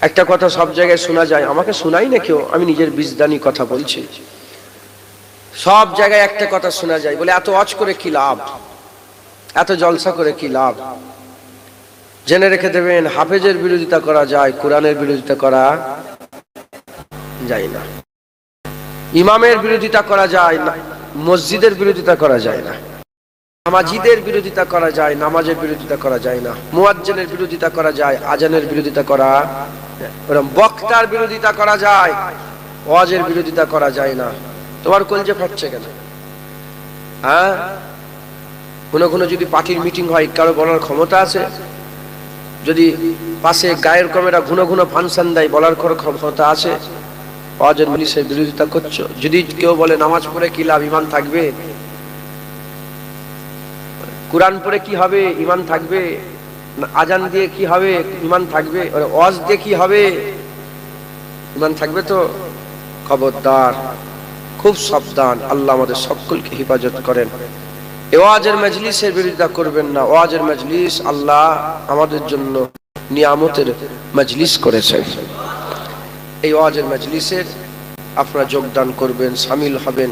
একটা কথা সব জায়গায় শোনা যায়, আমাকে শোনাই না কেউ, আমি নিজের বিজদানি কথা বলছি। সব জায়গায় একটা কথা শোনা যায়, বলে এত ওয়াজ করে কি লাভ, এত জলসা করে কি লাভ। জেনে রেখে দেবেন, হাফেজের বিরোধিতা করা যায়, কোরআনের বিরোধিতা করা যায় না। ইমামের বিরোধিতা করা যায় না, মসজিদের বিরোধিতা করা যায় না। নামাজিদের বিরোধিতা করা যায়, নামাজের বিরোধিতা করা যায় না। মুয়াজ্জিনের বিরোধিতা করা যায়, আজানের বিরোধিতা করা, বক্তার বিরোধিতা করা যায়, ওয়াজের বিরোধিতা করা যায় না। তোমার কলজে ফাটছে কেন? হ্যাঁ, কোনো কোনো যদি পার্টির মিটিং হয়, কারো বলার ক্ষমতা আছে? যদি পাশে গায়ের কমেরা ঘুনো ঘুনো ফাংশন দেয়, বলার ক্ষমতা আছে? ওয়াজের মজলিসের বিরোধিতা করছো। যদি কেউ বলে নামাজ পড়ে কি লাভ, ঈমান থাকবে? কোরআন পড়ে কি হবে, ঈমান থাকবে? আজান দিয়ে কি হবে, ঈমান থাকবে? ওয়াজ দিয়ে কি হবে, ঈমান থাকবে? তো খবরদার, খুব সাবধান। আল্লাহ আমাদের সকলকে হেফাজত করেন। ওয়াজের মজলিসের বিরোধিতা করবেন না। ওয়াজের মজলিস আল্লাহ আমাদের জন্য নিয়ামতের মজলিস করেছেন। এই ওয়াজের মজলিসের আপনারা যোগদান করবেন, শামিল হবেন,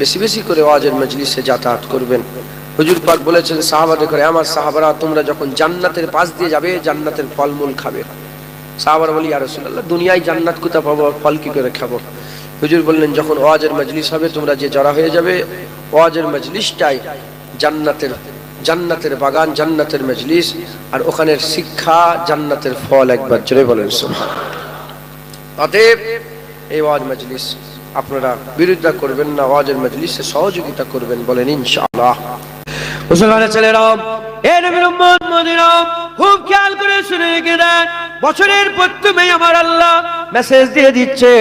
বেশি বেশি করে ওয়াজের মজলিসে যাতায়াত করবেন। হুজুর পাক বলেছেন সাহাবাদের করে, আমার সাহাবারা তোমরা যখন জান্নাতের পাশ দিয়ে যাবে, জান্নাতের ফলমূল খাবে। সাহাবারা বলি, ইয়া রাসূলুল্লাহ, দুনিয়ায় জান্নাত কোথায় পাবো, ফল কি করে খাবো? হুজুর বললেন, যখন ওয়াজের মজলিস হবে, তোমরা যে জড়া হয়ে যাবে, ওয়াজের মজলিসটাই জান্নাতের বাগান, জান্নাতের মজলিস, আর ওখানের শিক্ষা জান্নাতের ফল। একবার জোরে বলেন সুবহানাল্লাহ। অতএব এই ওয়াজ মজলিস আপনারা বিরোধিতা করবেন না, ওয়াজের মজলিসে সহযোগিতা করবেন, বলেন ইনশাআল্লাহ। মুসলমানের ছেলেরা, এ নবীর উম্মত মুমিনরা, খুব খেয়াল করে শুনে রেখে দেন, বছরের প্রথমেই আমার আল্লাহ মেসেজ দিয়ে দিচ্ছে,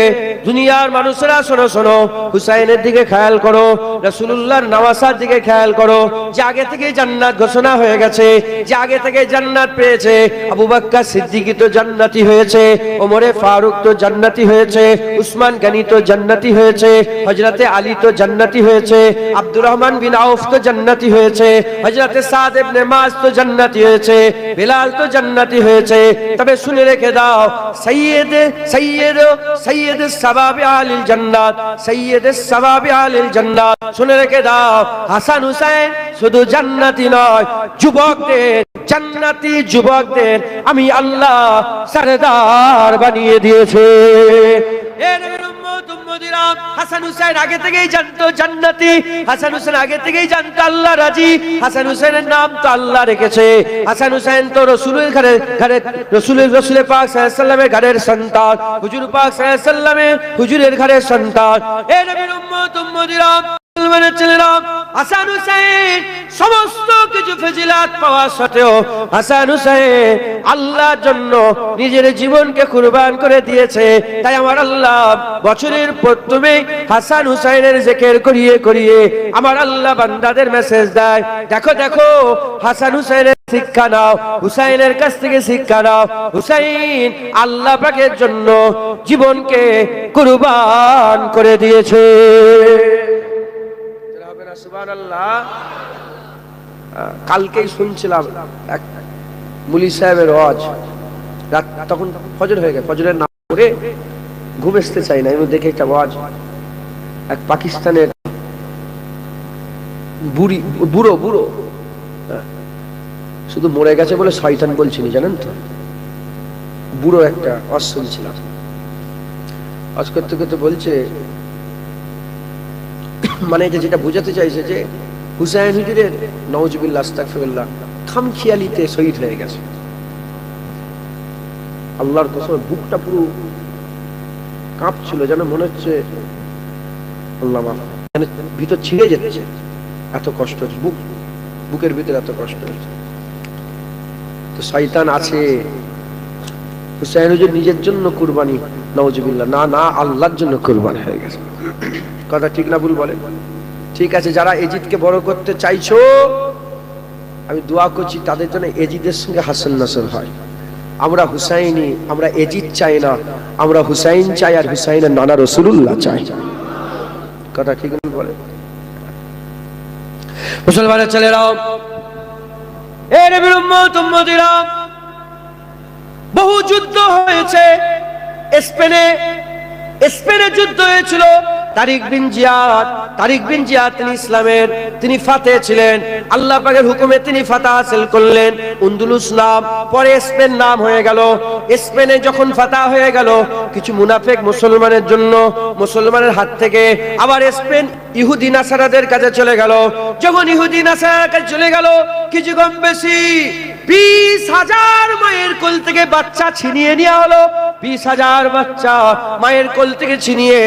দুনিয়ার মানুষেরা শোনো শোনো, হুসাইনের দিকে খেয়াল করো, রাসূলুল্লাহর নওয়াসার দিকে খেয়াল করো, যে আগে থেকে জান্নাত ঘোষণা হয়ে গেছে, যে আগে থেকে জান্নাত পেয়েছে। আবু বকর সিদ্দিক তো জান্নাতি হয়েছে, ওমরে ফারুক তো জান্নাতি হয়েছে, উসমান গনি তো জান্নাতি হয়েছে, হযরতে আলী তো জান্নাতি হয়েছে, আব্দুর রহমান বিন আউফ তো জান্নাতি হয়েছে, হযরতে সাদ ইবনে মাস তো জান্নাতি হয়েছে, বিলাল তো জান্নাতি হয়েছে। তবে শুনে রেখে দাও, সৈয়দ সাবাবি আলিল জান্নাত, সৈয়দ সাবাবি আলিল জান্নাত, শুনে রেখে দাও, হাসান হুসাইন শুধু জান্নাতি নয়, যুবকদের, জান্নাতি যুবকদের আমি আল্লাহ সরদার বানিয়ে দিয়েছে। হাসান হুসাইন আগে থেকেই জানতো জান্নাতি, হাসান হুসাইন আগে থেকেই জানতো আল্লাহ রাজি, হাসান হুসাইনের নাম তো আল্লাহ রেখেছে। হাসান হুসাইন তো রসুলের ঘরে রসুল পাক সাল্লাল্লাহু আলাইহি ওয়াসাল্লামের ঘরের সন্তান, হুজুর পাক সাল্লাল্লাহু আলাইহি ওয়াসাল্লামের হুজুরের ঘরের সন্তান। এ নবীর উম্মত উম্মতিরা, মুসলমানের ছেলেরা, হাসান হুসাইন সমস্ত কিছু ফজিলত পাওয়া সত্ত্বেও হাসান হুসাইন আল্লাহর জন্য নিজের জীবনকে কুরবান করে দিয়েছে। তাই আমার আল্লাহ বছরের প্রথমে হাসান হুসাইনের জিকির করিয়ে করিয়ে আমার আল্লাহ বান্দাদের মেসেজ দেয়, দেখো দেখো, হাসান হুসাইনের শিক্ষা নাও, হুসাইনের কাছ থেকে শিক্ষা নাও। হুসাইন আল্লাহ পাকের জন্য জীবনকে কুরবান করে দিয়েছে। সুবহানাল্লাহ। কালকেই শুনছিলাম এক মুলি সাহেবের ওয়াজ, রাত তখন ফজর হয়ে গেছে, ফজরের নামাজ পড়ে ঘুম আসতে চাই না, আমি দেখে একটা ওয়াজ, এক পাকিস্তানের বুড়ো শুধু মরে গেছে বলে শয়তান বলছিনি, জানেন তো, বুড়ো একটা ওয়াজ শুনছিলাম। ওয়াজ করতে করতে বলছে, মানে যেটা বোঝাতে চাইছে যে হুসাইন হুজুরের নাউজুবিল্লাহ আস্তাগফিরুল্লাহ খামখেয়ালিতে শহীদ হয়ে গেছে। আল্লাহর কসম বুকটা পুরো কাঁপছিল, যেন মনে হচ্ছে আল্লাহ মাফ, মানে ভিতর ছিঁড়ে যাচ্ছে, এত কষ্ট হচ্ছে, বুকের ভিতরে এত কষ্ট হচ্ছে। তো শয়তান আছে, হুসাইন হুজুর নিজের জন্য কুরবানি, নাউজুবিল্লাহ, না আল্লাহর জন্য কুরবান হয়ে গেছে। কথা ঠিক না ভুল বলেন? ঠিক আছে, যারা এজিদকে বড় করতে চাইছো, আমি দোয়া করছি তাদের জন্য এজিদের সঙ্গে হাসান নাসর হয়। আমরা হুসাইনি, আমরা এজিদ চাই না, আমরা হুসাইন চাই, আর হুসাইনের নানা রাসূলুল্লাহ চাই। কথা ঠিক না বলেন? মুসলমানের ছেলেরা, এ নবীর উম্মত উম্মতিরা, বহু যুদ্ধ হয়েছে। স্পেনে যুদ্ধ হয়েছিল। তারিক বিন জিয়াদ তিনি ইসলামের তিনি ফাতেহ ছিলেন। আল্লাহ পাকের হুকুমে তিনি ফাতহ হাসিল করলেন। আন্দলুস নাম, পরে স্পেন নাম হয়ে গেল। স্পেনে যখন ফাতহ হয়ে গেল, কিছু মুনাফিক মুসলমানের জন্য মুসলমানের হাত থেকে আবার স্পেন ইহুদি নাসারাদের কাছে চলে গেল। যখন ইহুদি নাসারাদের কাছে চলে গেল, কিছু কম বেশি 20,000 মায়ের কোল থেকে বাচ্চা ছিনিয়ে নেওয়া হলো। 20,000 বাচ্চা মায়ের কোল থেকে ছিনিয়ে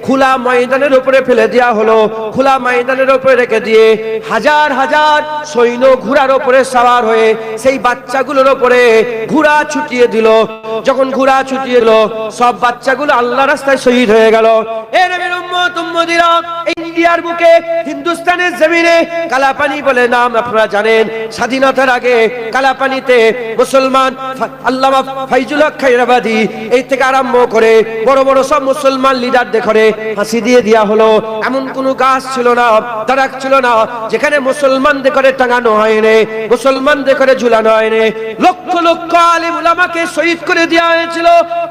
খোলা ময়দানের উপরে ফেলে দেওয়া হলো। খোলা ময়দানের উপরে রেখে দিয়ে হাজার হাজার সৈন্য ঘোড়ার উপরে সওয়ার হয়ে সেই বাচ্চাগুলোর উপরে ঘোড়া ছুটিয়ে দিল। যখন ঘোড়া ছুটিয়ে দিল, সব বাচ্চাগুলো আল্লাহর রাস্তায় শহীদ হয়ে গেল। এ নবীর উম্মত উম্মতিরা, ইন্ডিয়ার বুকে হিন্দুস্তানের জমিনে কালাপানি বলে নাম আপনারা জানেন। স্বাধীনতার আগে কালাপানিতে মুসলমান আল্লামা ফাইজুল হক খায়রাবাদী এই থেকে আরম্ভ করে বড় বড় সব মুসলমান লিডারদের ঘরে ফাঁসি দিয়ে দেওয়া হলো। এমন কোন গাছ ছিল না, দাঁড়াক ছিল না যেখানে মুসলমানদের করে টাঙানো হয়নি, মুসলমানদের করে ঝুলানো হয়নি। লক্ষ লক্ষ আলেম উলামাকে শহীদ করে দেওয়া হয়েছিল।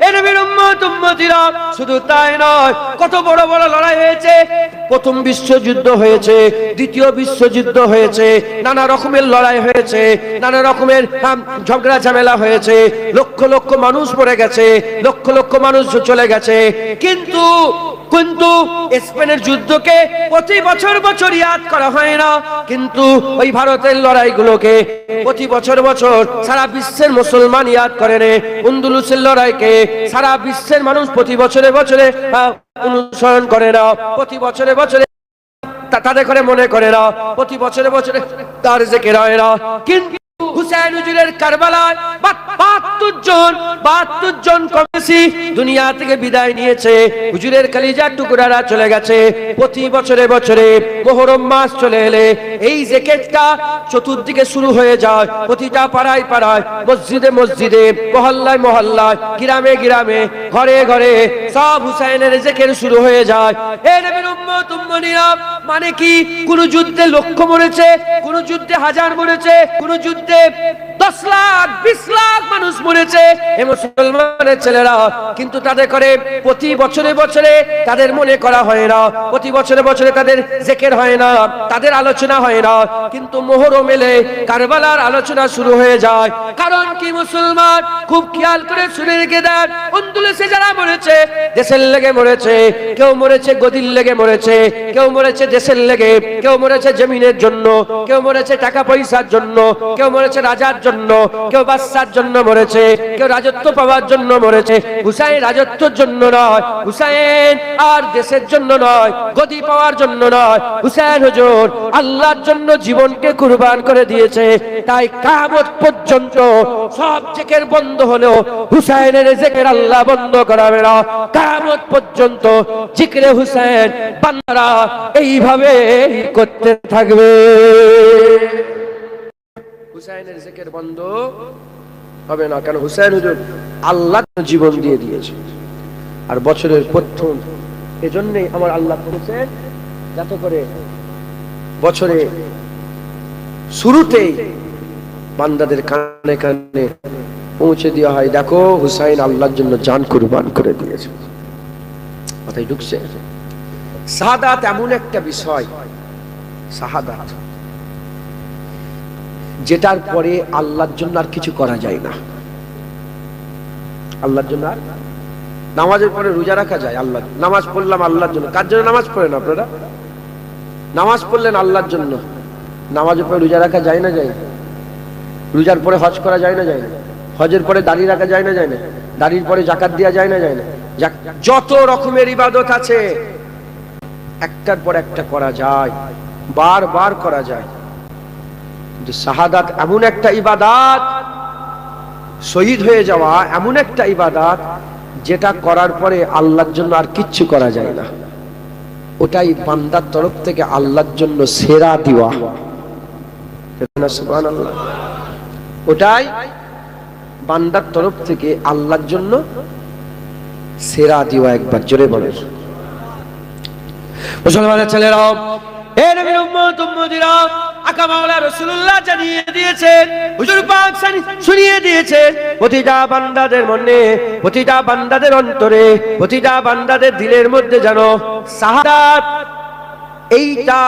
এ নবীর উম্মত উম্মতিরা, শুধু তাই নয়, কত বড় বড় লড়াই হয়েছে। প্রথম বিশ্বযুদ্ধ হয়েছে, দ্বিতীয় বিশ্বযুদ্ধ হয়েছে, নানা রকমের লড়াই হয়েছে, নানা রকমের ঝগড়া ঝামেলা হয়েছে। লক্ষ লক্ষ মানুষ মরে গেছে, লক্ষ লক্ষ মানুষ চলে গেছে। কিন্তু স্পেনের যুদ্ধকে প্রতি বছর বছর ইয়াদ করা হয় না, কিন্তু ওই ভারতের লড়াইগুলোকে প্রতি বছর বছর সারা বিশ্বের মুসলমান ইয়াদ করে। আন্দলুসের লড়াইকে সারা বিশ্বের মানুষ প্রতি বছরে বছরে অনুসরণ করে না, প্রতি বছরে বছরে তাদের করে মনে করে না, প্রতি বছরে বছরে তার জিকির হয় না। কিন্তু হুসাইন হুজুরের কারবালায় 72 জন কমেছি দুনিয়া থেকে বিদায় নিয়েছে। হুজুরের কলিজার টুকরারা চলে গেছে। প্রতি বছরে বছরে মুহররম মাস চলে এলে এই জিকিরটা চতুর্দিকে শুরু হয়ে যায়। প্রতিটা পাড়ায় পাড়ায়, মসজিদে মসজিদে, মহল্লায় মহল্লায়, গ্রামে গ্রামে, ঘরে ঘরে সব হুসাইনের জিকির শুরু হয়ে যায়। হে নবীর উম্মত উম্মতিরা, মানে কি কোন যুদ্ধে লক্ষ মরেছে, কোন যুদ্ধে হাজার মরেছে, কোন যুদ্ধে 10 লাখ 20 লাখ মানুষ মরেছে এই মুসলমানের ছেলেরা, কিন্তু তাদের করে প্রতি বছরে বছরে তাদের মনে করা হয় না, প্রতি বছরে বছরে তাদের জিকির হয় না, তাদের আলোচনা হয় না। কিন্তু মুহররম এলে কারবালার আলোচনা শুরু হয়ে যায়। কারণ কি মুসলমান খুব খেয়াল করে শুনে রেখে দেন, আন্দলুসে যারা মরেছে দেশের লেগে মরেছে, কেউ মরেছে গদির লেগে মরেছে, কেউ মরেছে দেশের লেগে, কেউ মরেছে জমিনের জন্য, কেউ মরেছে টাকা পয়সার জন্য, কেউ মরেছে রাজার জন্য, কেউ বাদশার জন্য মরেছে, কেউ রাজত্ব পাওয়ার জন্য মরেছে। হুসাইন রাজত্বের জন্য নয়, হুসাইন আর দেশের জন্য নয়, গদি পাওয়ার জন্য নয়, হুসাইন হুজুর আল্লাহর জন্য জীবনকে কুরবান করে দিয়েছে। তাই কিয়ামত পর্যন্ত সব জিকির বন্ধ হলেও হুসাইনের জিকির আল্লাহ বন্ধ করাবে না। কিয়ামত পর্যন্ত জিকিরে হুসাইন বান্দারা এইভাবে করতে থাকবে। হুসাইনের জিকির বন্ধ হবে না, কারণ হুসাইন হুজুর আল্লাহ জীবন দিয়ে দিয়েছে। আর বছরের প্রথম, এজন্যই আমার আল্লাহ বলেছেন যাতে করে বছরে শুরুতেই বান্দাদের কানে কানে পৌঁছে দেওয়া হয়, দেখো হুসাইন আল্লাহর জন্য জান কুরবান করে দিয়েছে। কথাই ঢুকছে? শাহাদাত এমন একটা বিষয়, শাহাদাত যেটার পরে আল্লাহর জন্য আর কিছু করা যায় না। আল্লাহর জন্য আর নামাজের পরে রোজা রাখা যায়, আল্লাহ নামাজ পড়লাম আল্লাহর জন্য। কার জন্য নামাজ পড়েন আপনারা? নামাজ পড়লেন আল্লাহর জন্য, নামাজের পরে রোজা রাখা যায় না? যায় না? রোজার পরে হজ করা যায় না? যায় না? হজের পরে দাড়ি রাখা যায় না? যায় না? দাড়ির পরে যাকাত দেওয়া যায় না? যায় না? যত রকমের ইবাদত আছে একটার পর একটা করা যায়, বারবার করা যায়। কিন্তু শাহাদাত এমন একটা ইবাদত, শহীদ হয়ে যাওয়া এমন একটা ইবাদত যেটা করার পরে আল্লাহর জন্য আর কিচ্ছু করা যায় না। ওটাই বান্দার তরফ থেকে আল্লাহর জন্য সেরা দেওয়া। সুবহানাল্লাহ। ওটাই বান্দার তরফ থেকে আল্লাহর জন্য সেরা দেওয়া। একবার জোরে বলেন। মুসলমানের ছেলেরা, এ নবীর উম্মত উম্মতিরা, আকা মাওলা রাসূলুল্লাহ জানিয়ে দিয়েছেন, হুজুর পাক শুনিয়ে দিয়েছেন, প্রতিটা বান্দাদের মনে, প্রতিটা বান্দাদের অন্তরে, প্রতিটা বান্দাদের দিলের মধ্যে যেন শাহাদাত এইটা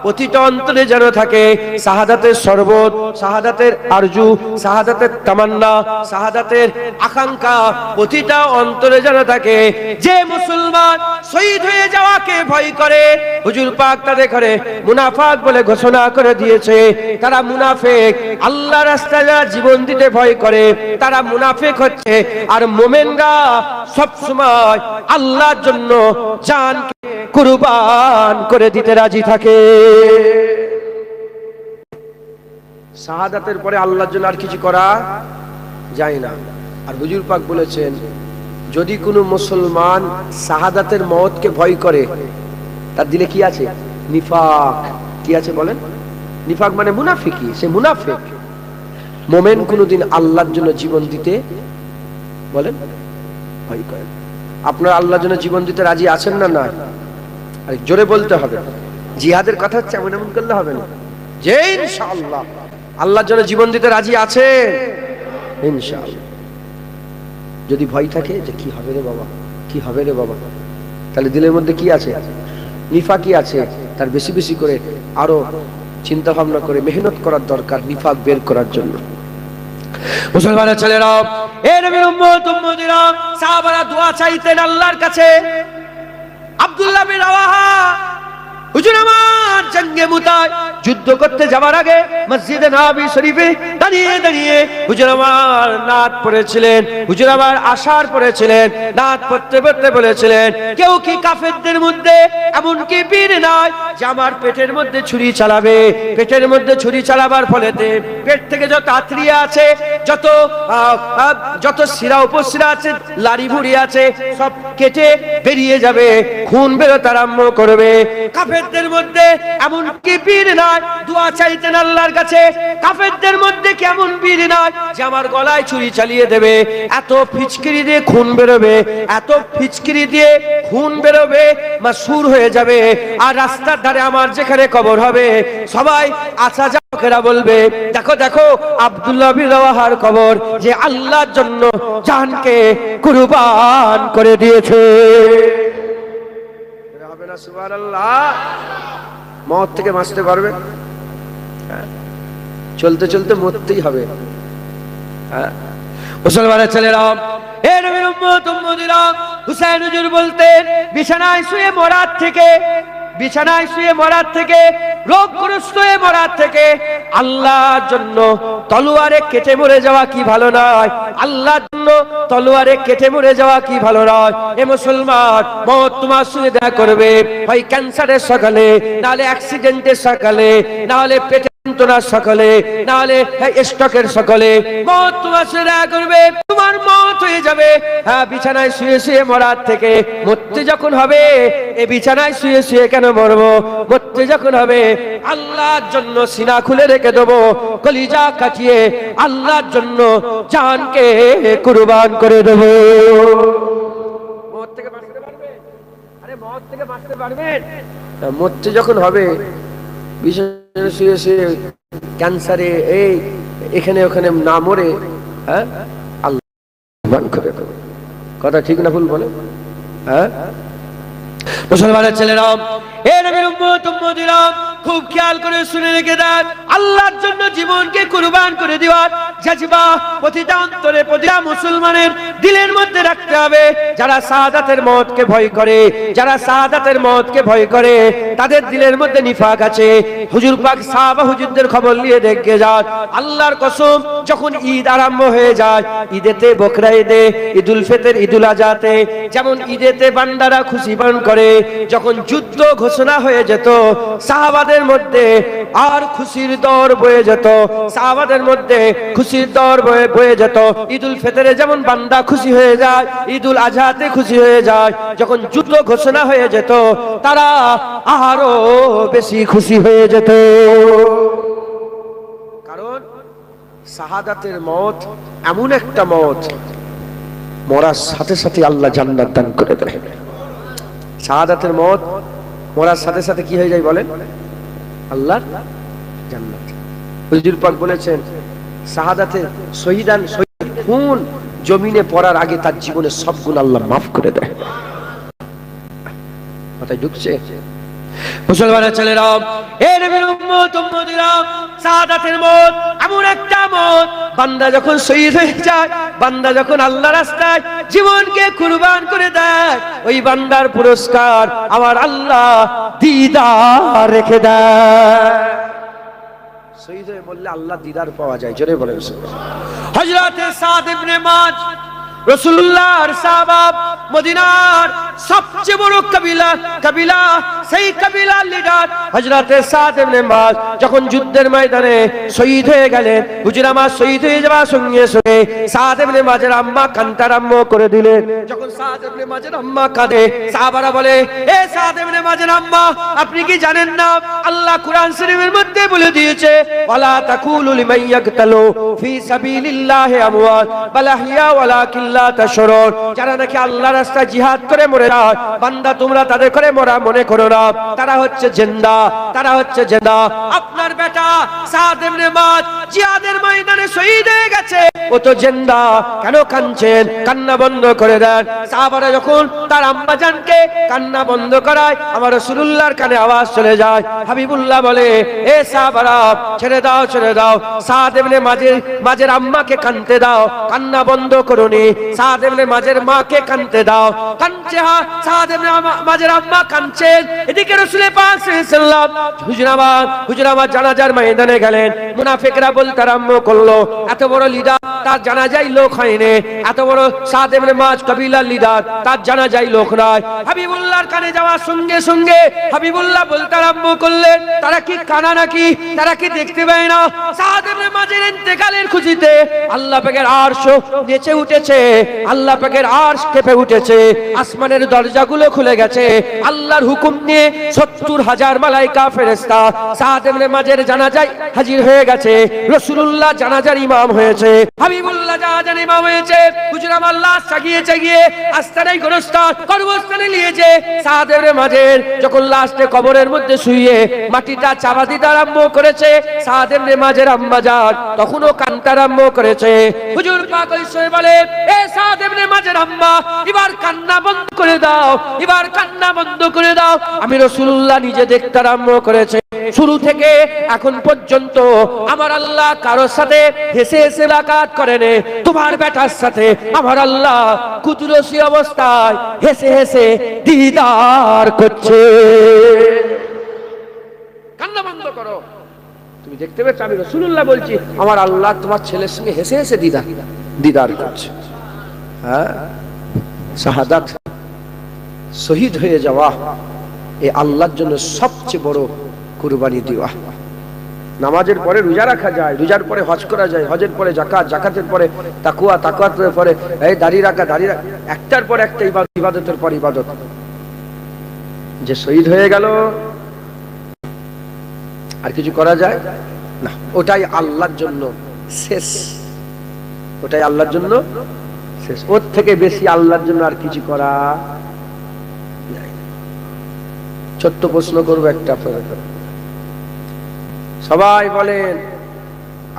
প্রতিটা অন্তরে যেন থাকে। শাহাদাতের শরবত, শাহাদাতের আরজু, শাহাদাতের তামান্না, শাহাদাতের আকাঙ্ক্ষা প্রতিটা অন্তরে যেন থাকে। যে মুসলমান শহীদ হয়ে যাওয়াকে ভয় করে, হুজুর পাক তাদের ঘরে মুনাফিক বলে ঘোষণা করে দিয়েছে। তারা মুনাফিক। আল্লাহর রাস্তায় যারা জীবন দিতে ভয় করে তারা মুনাফিক হচ্ছে। আর মুমিনরা সব সময় আল্লাহর জন্য জানকে কুরবান করে দিতে রাজি থাকে। শাহাদাতের পরে আল্লাহর জন্য আর কিছু করা যায় না। আর হুজুর পাক বলেছেন, যদি কোনো মুসলমান শাহাদাতের মওতকে ভয় করে, তার দিলে কি আছে? নিফাক। কি আছে বলেন? নিফাক মানে মুনাফিকি। সে মুনাফিক। মুমিন কোনদিন আল্লাহর জন্য জীবন দিতে বলেন ভয় করে। আপনারা আল্লাহর জন্য জীবন দিতে রাজি আছেন না? না, আর জোরে বলতে হবে। জিহাদের কথা হচ্ছে এমন এমন করলে হবে না। যে ইনশাআল্লাহ আল্লাহর জন্য জীবন দিতে রাজি আছে ইনশাআল্লাহ। যদি ভয় থাকে যে কি হবে রে বাবা, কি হবে রে বাবা, তাহলে দিলের মধ্যে কি আছে? নিফাকি আছে। তার বেশি বেশি করে আরো চিন্তা ভাবনা করে মেহনত করার দরকার নিফাক বের করার জন্য। মুসলমানের ছেলেরা, এ নবীর উম্মত উম্মতিরা, সাহাবারা দোয়া চাইতেন আল্লাহর কাছে। আব্দুল্লাহ বিন রাওয়াহা হুজুর আমার জঙ্গে মুতায় যুদ্ধ করতে যাওয়ার আগে মসজিদে নববী শরীফে দাঁড়িয়ে দাঁড়িয়ে হুজুর আমার নাত পড়েছিলেন, হুজুর আমার আশার পড়েছিলেন। নাত পড়তে পড়তে বলেছিলেন, কেউ কি কাফেরদের মধ্যে এমন কি বীর নাই যে আমার পেটের মধ্যে ছুরি চালাবে? পেটের মধ্যে ছুরি চালাবার ফলেতে পেট থেকে যত আত্রিয়া আছে, যত শিরা উপশিরা আছে, লাড়ি ভুড়ি আছে, সব কেটে বেরিয়ে যাবে, খুন বেরোতে আরম্ভ করবে। কাফেরদের মধ্যে এমন কি বীর নাই? দোয়া চাইতেন আল্লাহর কাছে, কাফেরদের মধ্যে কেমন বীর নাই যে আমার গলায় ছুরি চালিয়ে দেবে? এত ফিচকিরি দিয়ে খুন বেরোবে, এত ফিচকিরি দিয়ে খুন বেরোবে, মাসুর হয়ে যাবে। আর রাস্তার ধারে আমার যেখানে কবর হবে সবাই আচ্ছা লোকেরা বলবে, দেখো দেখো আব্দুল্লাহ বিন রাওয়াহার কবর, যে আল্লাহর জন্য জানকে কুরবান করে দিয়েছে। হবে না সুবহানাল্লাহ? মওত থেকে বাঁচতে পারবে? চলতে চলতে মরতেই হবে। মুসলমানের ছেলেরা, এ নবীর উম্মত উম্মতিরা, হুসাইন হুজুর বলতেন, বিছানায় শুয়ে মরার থেকে, বিছানায় শুয়ে মরার থেকে, রোগগ্রস্ত হয়ে মরার থেকে আল্লাহর জন্য তলোয়ারে কেটে মরে যাওয়া কি ভালো নয়? আল্লাহর জন্য তলোয়ারে কেটে মরে যাওয়া কি ভালো নয়? এ মুসলমান, মওত তোমার সঙ্গে দেখা করবে, হয় ক্যান্সারের সকালে, নাহলে অ্যাক্সিডেন্টের সকালে, নাহলে পেটে যন্ত্রণার সকালে, নাহলে স্ট্রোকের সকালে। মওত তোমার সঙ্গে দেখা করবে, তোমার মওত হয়ে যাবে। হ্যাঁ, বিছানায় শুয়ে শুয়ে মরার থেকে মরতে যখন হবে, এই বিছানায় শুয়ে শুয়ে কেন মরবো? মরতে যখন হবে আল্লাহর জন্য সিনা খুলে রেখে দেবো, কলিজা কাটিয়ে আল্লাহর জন্য জানকে কুরবান করে দেবো। মওত থেকে বাঁচতে পারবেন? আরে মওত থেকে বাঁচতে পারবেন? মরতে যখন হবে বিছানায় শুয়ে শুয়ে ক্যান্সারে এই এখানে ওখানে না মরে, হ্যাঁ, আল্লাহ কুরবান করে দেবো। কথা ঠিক না ভুল বলে? হ্যাঁ, মুসলমানের ছেলেরা, এ নবীর উম্মত উম্মতিরা, খুব খেয়াল করে শুনে রেখে দেন, আল্লাহর জন্য জীবনকে কুরবান করে দেওয়ার জাযবা প্রতিটা অন্তরে, প্রতিটা মুসলমানের দিলের মধ্যে রাখতে হবে। যারা শাহাদাতের মওতকে ভয় করে, যারা শাহাদাতের মওতকে ভয় করে, তাদের দিলের মধ্যে নিফাক আছে। হুজুর পাক সাহাবা হুজুরদের খবর নিয়ে দেখে যান, আল্লাহর কসম, যখন ঈদ আরম্ভ হয়ে যায়, ঈদেতে, বকরা ঈদে, ঈদুল ফিতর, ঈদুল আজহাতে, যেমন ঈদেতে বান্দারা খুশি পালন করে, যখন যুদ্ধ ঘোষণা হয়ে যেত সাহাবাদের মধ্যে আর খুশির দর বয়ে যেত, সাহাবাদের মধ্যে খুশির দর বয়ে যেত। ঈদুল ফিতরে যেমন বান্দা খুশি হয়ে যায়, ঈদুল আজহাতে খুশি হয়ে যায়। যখন যুদ্ধ ঘোষণা হয়ে যেত তারা আরো বেশি খুশি হয়ে যেত। কারণ শাহাদাতের মওত এমন একটা মওত, মরার সাথে সাথে আল্লাহ জান্নাত দান করে দেয়। শাহাদাতের মওত মরার সাথে সাথে কি হয়ে যায় বলেন? আল্লাহ জান্নাত। হুজুর পাক বলেছেন শাহাদাতে শহীদ খুন জমিনে পড়ার আগে তার জীবনের সব গুনাহ আল্লাহ মাফ করে দেয়। কথায় ঢুকছে? মুসলমানের ছেলেরা, এ নবীর উম্মত উম্মতিরা, শাহাদাতের মত এমন একটা মত, বান্দা যখন শহীদ হয়ে যায়, বান্দা যখন আল্লাহর রাস্তায় জীবনকে কুরবান করে দেয়, ওই বান্দার পুরস্কার আমার আল্লাহ দিদার রেখে দেয়। শহীদ হয়ে বললে আল্লাহ দিদার পাওয়া যায়, জোরে বলেন। হযরত সাদ ইবনে মাজ রাসূলুল্লাহর সাহাবা, মদিনার সবচেয়ে বড় কবিলা সেই কবিলার লিডার হযরত সাদ ইবনে মাজ যখন যুদ্ধের ময়দানে শহীদ হয়ে গেলেন, হুজুর আমার শহীদ হয়ে যাওয়ার সঙ্গে সঙ্গে সাদ ইবনে মাজের আম্মা কাঁদতে আরম্ভ করে দিলেন। যখন সাদ ইবনে মাজের আম্মা কাঁদে, সাহাবারা বলে, এ সাদ ইবনে মাজের আম্মা, আপনি কি জানেন না আল্লাহ কুরআন শরীফের মধ্যে বলে দিয়েছে, ওয়ালা তাকুলু লিমান ইয়াকতালু ফি সাবিলিল্লাহি আমওয়াত বাল আহইয়া ওয়ালাকিন লা তাশউরুন। যারা নাকি আল্লাহর রাস্তায় জিহাদ করে মরে যায়, বান্দা তোমরা তাদের করে মরা মনে করো না, তারা হচ্ছে জিন্দা, তারা হচ্ছে জিন্দা। আপনার বেটা সাদ ইবনে মাজ জিহাদের ময়দানে শহীদ হয়ে গেছে, ও তো জিন্দা, কেন কাঁদছেন? কান্না বন্ধ করে দেন। সাহাবারা যখন তার আম্মা জানকে কান্না বন্ধ করায়, আমার রাসূলুল্লাহর কানে আওয়াজ চলে যায়। হাবিবুল্লাহ বলে, এ সাহাবারা, ছেড়ে দাও ছেড়ে দাও, সাদ ইবনে মাজের আম্মাকে কাঁদতে দাও, কান্না বন্ধ করুনি। সাদ ইবনে মাজের মাকে কাঁদতে দাও। কাঁদছে সাদ ইবনে মাজের আম্মা কাঁদছেন, এদিকে রাসূল পাক সাল্লাল্লাহু আলাইহি ওয়াসাল্লাম হুজুরাবাদ জানাজার ময়দানে গেলেন। মুনাফিকরা বলতে আরম্ভ করলো, এত বড় লিডার, তার জানাজায় লোক হয়নি, এত বড় সাদ ইবনে মাজ কবিলার লিডার, তার জানাজায় লোক নাই। হাবিবুল্লাহর কানে যাওয়ার সঙ্গে সঙ্গে হাবিবুল্লাহ বলতে আরম্ভ করলেন, তারা কি কানা নাকি? তারা কি দেখতে পায় না? সাদ ইবনে মাজের ইন্তেকালের খুশিতে আল্লাহ পাকের আরশ নেচে উঠেছে, আল্লাহ পাকের আরশ কেঁপে উঠেছে, আসমানের দরজাগুলো খুলে গেছে। আল্লাহর হুকুম নিয়ে ৭০,০০০ মালায়েকা ফেরেশতা সাদ ইবনে মাজের জানাজায় হাজির হয়ে গেছে। রাসূলুল্লাহ জানাজার ইমাম হয়েছে, হাবিবুল্লাহ জানাজার ইমাম হয়েছে। হুজুর আমার লাশ চাগিয়ে আস্তানায় কবরস্থানে নিয়েছে। সাদ ইবনে মাজের যখন লাশটা কবরের মধ্যে শুইয়ে মাটিটা চাপা দিতে আরম্ভ করেছে, সাদ ইবনে মাজের আম্মা জান তখনও কাঁদতে আরম্ভ করেছে। হুজুর পাক ঈশ্বর বলে, এ সাদ ইবনে মাজের আম্মা, এবার কান্না বন্ধ করে দাও, এবার কান্না বন্ধ করে দাও। আমি রাসূলুল্লাহ নিজে দেখতে আরম্ভ করেছে, শুরু থেকে এখন পর্যন্ত আমার আল্লাহ কারোর সাথে হেসে হেসে মুলাকাত করেন, তোমার বেটার সাথে আমার আল্লাহ কুদরতি অবস্থায় হেসে হেসে দিদার করছে। কান্না বন্ধ করো, তুমি দেখতে পেয়েছ আমি রাসূলুল্লাহ বলছি, আমার আল্লাহ তোমার ছেলের সঙ্গে হেসে হেসে দিদার করছে। হ্যাঁ, শাহাদাত, শহীদ হয়ে যাওয়া, এই আল্লাহর জন্য সবচেয়ে বড় কুরবানি দেওয়া। নামাজের পরে রোজা রাখা যায়, রোজার পরে হজ করা যায়, হজের পরে যাকাত, যাকাতের পরে তাকওয়া, তাকওয়াতের পরে এই দাড়ি রাখা, একটার পর একটা ইবাদতের পর ইবাদত। যে শহীদ হয়ে গেল আর কিছু করা যায় না, ওটাই আল্লাহর জন্য শেষ, ওটাই আল্লাহর জন্য শেষ। ওর থেকে বেশি আল্লাহর জন্য আর কিছু করা যায়। ছোট্ট প্রশ্ন করবো একটা, সবাই বলেন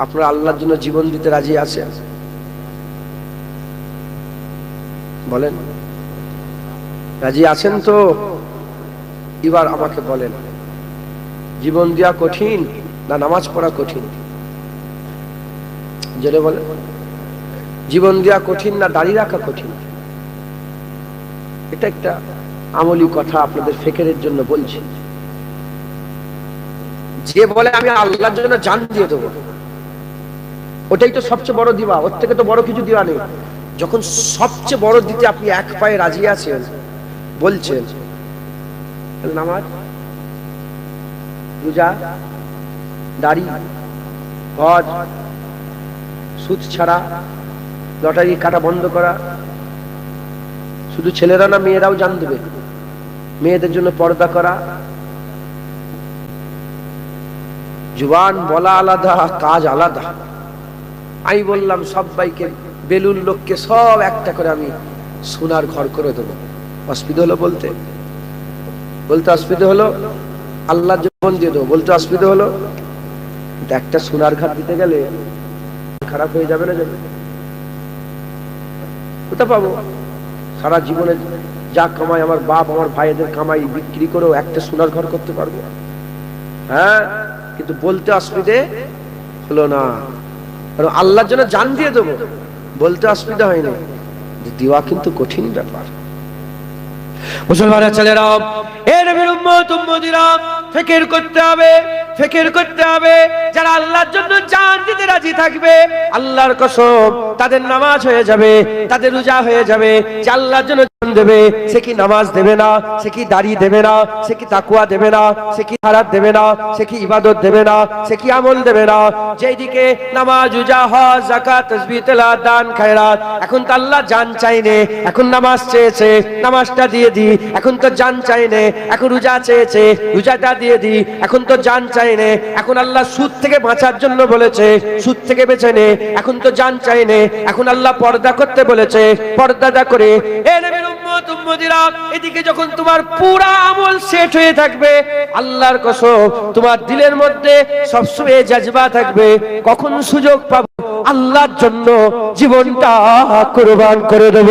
আপনারা আল্লাহর জন্য জীবন দিতে রাজি আছেন? বলেন রাজি আছেন তো? এবার আমাকে বলেন, জীবন দেওয়া কঠিন না নামাজ পড়া কঠিন? জেনে বলেন, জীবন দেওয়া কঠিন না দাড়ি রাখা কঠিন? এটা একটা আমলি কথা, আপনাদের ফিকিরের জন্য বলছি। যে বলে আমি আল্লাহর জন্য জান দিয়ে দেবো, ওটাই তো সবচেয়ে বড় দিবা, ওর থেকে তো বড় কিছু দিবা নেই। যখন সবচেয়ে বড় দিতে আপনি এক পায়ে রাজি আছেন, বলছেন নামাজ, রোজা, দাড়ি, হজ, সুদ ছাড়া, লটারি কাটা বন্ধ করা, শুধু ছেলেরা না মেয়েরাও জান দেবে, মেয়েদের জন্য পর্দা করা, জুবান বলা আলাদা, কাজ আলাদা। আমি বললাম সবাইকে, বেলুন লোককে সব একটা করে আমি সোনার ঘর করে দেবো। অসুবিধা হলো বলতে অসুবিধা হলো? আল্লাহর জীবন দিয়ে দেবো বলতে অসুবিধা হলো? একটা সোনার ঘাট দিতে গেলে খারাপ হয়ে যাবে না? যাবে কোথা পাবো? সারা জীবনে যা কামাই আমার বাপ আমার ভাইদের কামাই বিক্রি করেও একটা সোনার ঘর করতে পারবো? হ্যাঁ, কিন্তু বলতে অসুবিধে হলো না, কারণ আল্লাহর জন্য জান দিয়ে দেবো, বলতে অসুবিধা হয়নি, দেওয়া কিন্তু কঠিন ব্যাপার। মুসলমানের ছেলেরা, এ নবীর উম্মত উম্মতিরা, ফিকির করতে হবে, ফিকির করতে হবে। যারা আল্লাহর জন্য জান দিতে রাজি থাকবে, আল্লাহর কসম তাদের নামাজ হয়ে যাবে, তাদের রোজা হয়ে যাবে। যে আল্লাহর জন্য জান দেবে, সে কি নামাজ দেবে না, সে কি দাড়ি দেবে না, সে কি তাকওয়া দেবে না, সে কি হারাত দেবে না, সে কি ইবাদত দেবে না, সে কি আমল দেবে না? যেদিকে নামাজ, রোজা, হজ, যাকাত, তাসবিহ, তেলাওয়াত, দান, খায়রাত, এখন তো আল্লাহ জান চাইনে, এখন নামাজ চেয়েছে, নামাজটা দিয়ে দি। এখন তো জান চাইনে, এখন রোজা চেয়েছে, রোজাটা দিয়ে দি। এখন তো জান চাইনে, এখন আল্লাহ সুদ থেকে বাঁচার জন্য বলেছে, সুদ থেকে বেঁচে নে। এখন তো জান চাইনে, এখন আল্লাহ পর্দা করতে বলেছে, পর্দাটা করে। এ নবীর উম্মত উম্মতিরা, এদিকে যখন তোমার পুরা আমল সেট হয়ে থাকবে, আল্লাহর কসম তোমার দিলের মধ্যে সবসময় জজবা থাকবে, কখন সুযোগ পাবো আল্লাহর জন্য জীবনটা কুরবান করে দেব।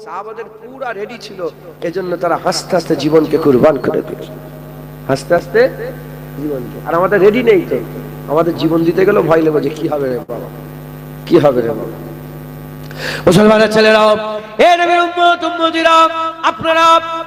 সাহাবাদের পুরা রেডি ছিল, এজন্য তারা হাসতে হাসতে জীবনকে কুরবান করে দিল, হাসতে হাসতে জীবনকে। আর আমাদের রেডি নেই তো, আমাদের জীবন দিতে গেলে ভয় লাগবে যে কি হবে রে বাবা, কি হবে রে বাবা। মুসলমানের ছেলেরা, এ নবীর উম্মত উম্মতিরা, আপনারা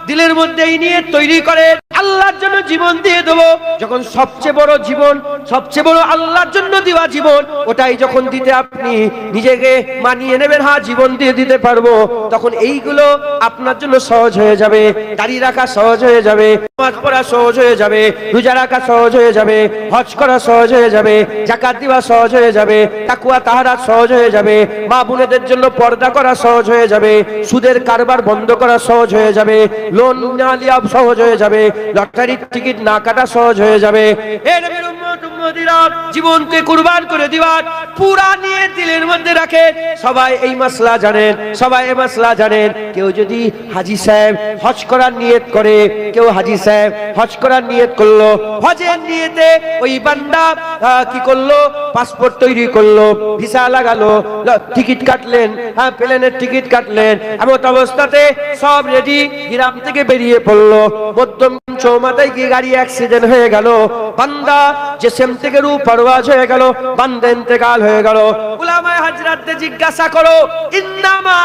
দিলের মধ্যে এই নিয়ত তৈরি করে আল্লাহর জন্য জীবন দিয়ে দেব। যখন সবচেয়ে বড় জীবন, সবচেয়ে বড় আল্লাহর জন্য দেওয়া জীবন, ওটাই যখন দিতে আপনি নিজেকে মানিয়ে নেবেন, হ্যাঁ জীবন দিয়ে দিতে পারবো, তখন এইগুলো আপনার জন্য সহজ হয়ে যাবে। দাড়ি রাখা সহজ হয়ে যাবে, নামাজ পড়া সহজ হয়ে যাবে, রোজা রাখা সহজ হয়ে যাবে, হজ করা সহজ হয়ে যাবে, যাকাত দেওয়া সহজ হয়ে যাবে, তাকওয়া তাহারাত সহজ হয়ে যাবে, মা বোনেদের জন্য পর্দা করা সহজ হয়ে যাবে, সুদের কারবার বন্ধ করা সহজ হয়ে যাবে, লোন না নেওয়া সহজ হয়ে যাবে, লটারির টিকিট না কাটা সহজ হয়ে যাবে। এ নবীর উম্মত উম্মতিরা, জীবনকে কুরবান করে দিবার পুরা নিয়ত দিলের মধ্যে রাখে। সবাই এই মাসলা জানেন, সবাই এই মাসলা জানেন। কেউ যদি হাজী সাহেব হজ করার নিয়ত করে, কেউ হাজী সাহেব হজ করার নিয়ত করলো, হজের নিয়তে ওই বান্দা কি করলো, পাসপোর্ট তৈরি করলো, ভিসা লাগালো, টিকিট কাটলেন, হ্যাঁ প্লেনের টিকিট কাটলেন, এমন অবস্থাতে সব রেডি, গ্রাম থেকে বেরিয়ে পড়লো। মধ্যম চৌমাথায় গিয়ে গাড়ি অ্যাক্সিডেন্ট হয়ে গেল, বান্দা জিসম থেকে রূহ পরওয়াজ হয়ে গেল, বান্দা ইন্তেকাল হয়ে গেল। উলামায়ে হযরতদের জিজ্ঞাসা করো, ইন্নামা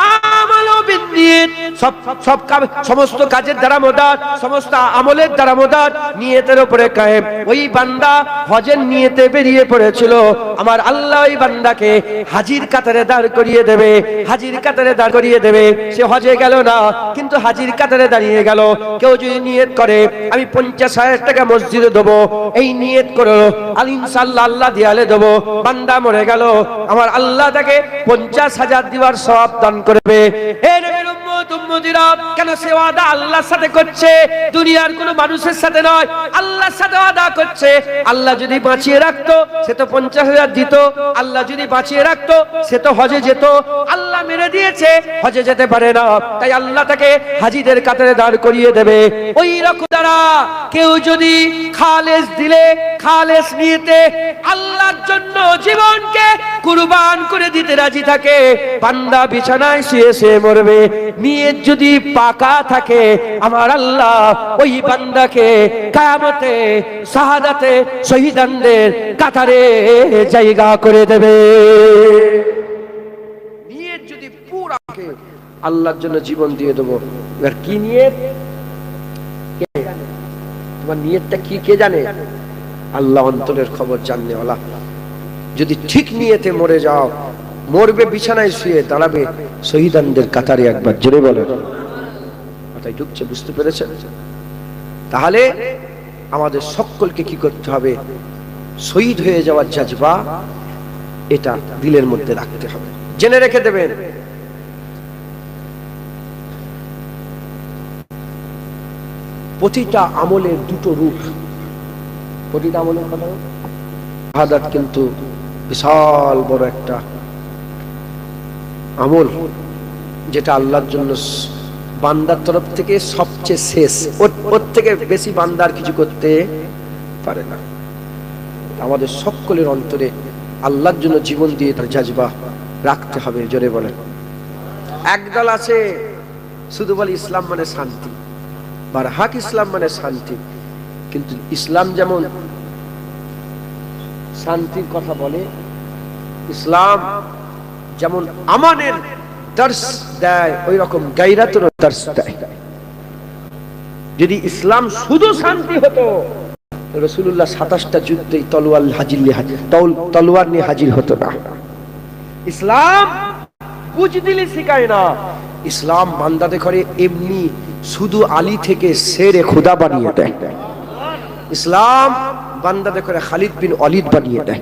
আমালু বিন্নিয়াত, সমস্ত কাজের দারামদার, সমস্ত আমলের দারামদার নিয়তের উপরে কায়েম। ওই বান্দা হজের নিয়তে বেরিয়ে পড়েছিল, আমার আল্লাহ ওই বান্দাকে হাজির কাতারে দাঁড় করিয়ে দেবে, হাজির কাতারে দাঁড় করিয়ে দেবে। সে হজে গেল না, কিন্তু হাজির কাতারে দাঁড়িয়ে গেল। কেউ যদি নিয়ত করে আমি 50,000 টাকা মসজিদে দেবো, এই নিয়ত করো, আর ইনশাআল্লাহ আল্লাহ দিয়ালে দেবো। বান্দা মরে গেল, আমার আল্লাহ তাকে 50,000 দিবার সওয়াব দান করবে। হে নবীর উম্মত উম্মতিরা, কেন সে ওয়াদা আল্লাহর সাথে করছে, দুনিয়ার কোনো মানুষের সাথে নয়, আল্লাহর সাথে ওয়াদা করছে। আল্লাহ যদি বাঁচিয়ে রাখতো সে তো 50,000 দিত, আল্লাহ যদি বাঁচিয়ে রাখতো সে তো হজে যেত। আল্লাহ মেরে দিয়েছে, হজে যেতে পারে না, তাই আল্লাহ তাকে হাজীদের কাতারে দাঁড় করিয়ে দেবে। ওই রকম দ্বারা কেউ যদি খালেস দিলে, খালেস নিয়েতে আল্লাহর জন্য জীবনকে কুরবান করে দিতে রাজি থাকে, বান্দা বিছানায় শুয়ে শুয়ে মরবে। নিয়ত যদি পাকা থাকে, আমার আল্লাহ ওই বান্দাকে কিয়ামতে শাহাদাতে শহীদানদের কাতারে জায়গা করে দেবে। নিয়ত যদি পুরা থাকে, আল্লাহর জন্য জীবন দিয়ে দেবো। এবার কি নিয়ত, তোমার নিয়তটা কি কে জানে? আল্লাহ অন্তরের খবর জাননে ওয়ালা। যদি ঠিক নিয়তে মরে যাও, মরবে বিছানায় শুয়ে, দাঁড়াবে শহীদানদের কাতারে। একবার জোরে বলেন, মাথায় ঢুকছে, বুঝতে পেরেছেন? তাহলে আমাদের সকলকে কি করতে হবে? শহীদ হয়ে যাওয়ার জজবা এটা দিলের মধ্যে রাখতে হবে, জেনে রেখে দেবেন। প্রতিটা আমলের দুটো রূপ, প্রতিটা আমলের কথা। শাহাদাত কিন্তু বিশাল বড় একটা আমল, যেটা আল্লাহর জন্য বান্দার তরফ থেকে সবচেয়ে শেষ, ওর থেকে বেশি বান্দার কিছু করতে পারে না। আমাদের সকলের অন্তরে আল্লাহর জন্য জীবন দিয়ে তার জাজবা রাখতে হবে। জোরে বলেন। একদল আছে শুধু বলে ইসলাম মানে শান্তি, বারহাক ইসলাম মানে শান্তি, কিন্তু ইসলাম যেমন শান্তির কথা বলে, ইসলাম যেমন আমানের দর্শ দেয়, ওই রকম গায়রাতের দর্শ দেয়। যদি ইসলাম শুধু শান্তি হতো, রাসূলুল্লাহ 27টা যুদ্ধেই তলোয়ার নিয়ে হাজির হতো না। ইসলাম বুঝদিলি শিখায় না, ইসলাম বান্দাদের করে এমনি শুধু আলী থেকে শেরে খুদা বানিয়ে দেয়। ইসলাম বান্দাদের করে খালিদ বিন ওয়ালিদ বানিয়ে দেয়।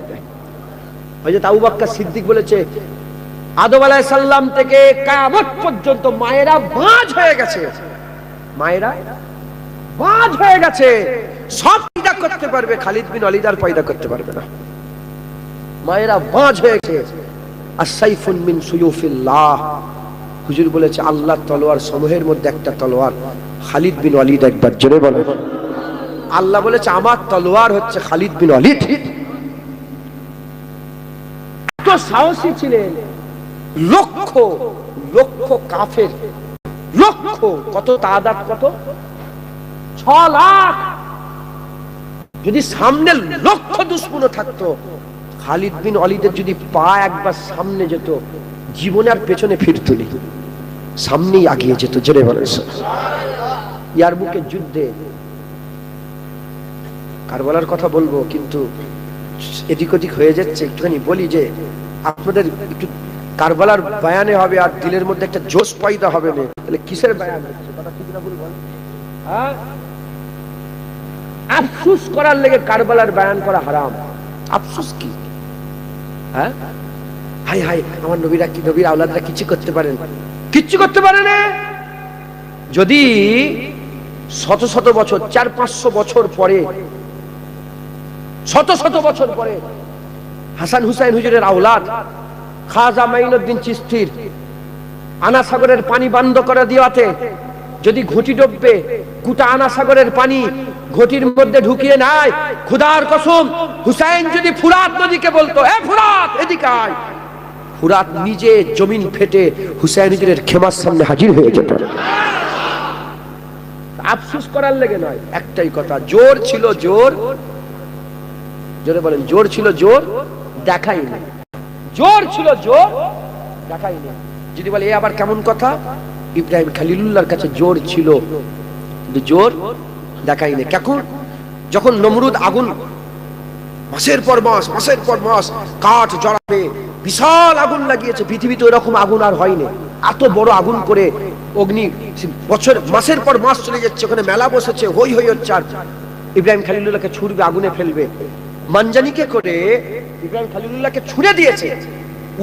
হযরত আবু বকর সিদ্দিক বলেছে, আদম আলাইহিস সালাম থেকে কিয়ামত পর্যন্ত মায়েরা বাজ হয়ে গেছে, মায়েরা বাজ হয়ে গেছে, সব পয়দা করতে পারবে, খালিদ বিন ওয়ালিদ আর পয়দা করতে পারবে না। মায়েরা বাজ হয়ে গেছে। আস-সাইফুন মিন সুয়ুফিল্লাহ, হুজুর বলেছে আল্লাহর তলোয়ার সমূহের মধ্যে একটা তলোয়ার খালিদ বিন ওয়ালিদ। একবার জোরে বলেন। আল্লাহ বলেছে আমার তলোয়ার হচ্ছে খালিদ বিন ওয়ালিদ। তো সাহসী ছিলেন, লক্ষ লক্ষ কাফের, লক্ষ কত তাদাদ, কত 6 লাখ, যদি সামনে লক্ষ দুশমন থাকতো, খালিদ বিন ওয়ালিদের যদি পা একবার সামনে যেত, জীবনে আর পেছনে ফিরতো না, সামনেই আগিয়ে যেত। জোরে বলেন। ইয়ারমুকের যুদ্ধে, কারবালার কথা বলবো কিন্তু এদিক ওদিক হয়ে যাচ্ছে, একটুখানি বলি যে আপনাদের একটু কারবালার বয়ানে হবে আর দিলের মধ্যে একটা জোশ পয়দা হবে না। তাহলে কিসের বয়ান হচ্ছে, কথা ঠিক না ভুল বল? হ্যাঁ, আফসোস করার লেগে কারবালার বয়ান করা হারাম। আফসোস কি? হ্যাঁ, হাই হাই আমার নবীরা কি, নবীর আওলাদরা কিছু করতে পারেন? কিচ্ছু করতে পারে না। যদি শত শত বছর, 400-500 বছর পরে, শত শত বছর পরে হাসান হুসাইন হুজুরের আওলাদ খাজা মাইনুদ্দিন চিশতির আনা সাগরের পানি বন্ধ করে দেওয়াতে যদি ঘুঁটি ডুববে, গোটা আনা সাগরের পানি ঘটির মধ্যে ঢুকিয়ে নেয়, খোদার কসম হুসাইন যদি ফুরাত নদীকে বলতো, এ ফুরাত এদিকে আয়, ফুরাত নিজে জমিন ফেটে হুসাইন হুজুরের খেমার সামনে হাজির হয়ে যেত। আফসোস করার লেগে নয়, একটাই কথা, জোর ছিল জোর, জোরে বলেন, জোর ছিল জোর, দেখাই না। জোর ছিল জোর, দেখাই না। যদি বলে এ আবার কেমন কথা, ইব্রাহিম খলিলুল্লাহর কাছে জোর ছিল কিন্তু জোর দেখাই না। যখন নমরুদ আগুন মাসের পর মাস, মাসের পর মাস কাঠ জ্বালাবে, বিশাল আগুন লাগিয়েছে, পৃথিবীতে এরকম আগুন আর হয়নি। এত বড় আগুন করে অগ্নি বছর মাসের পর মাস চলে যাচ্ছে, ওখানে মেলা বসেছে, হই হই হচ্ছে, আর ইব্রাহিম খলিলুল্লাহকে ছুড়বে, আগুনে ফেলবে। মানজানিকে করে ইব্রাহিম খলিলুল্লাহকে ছুড়ে দিয়েছে,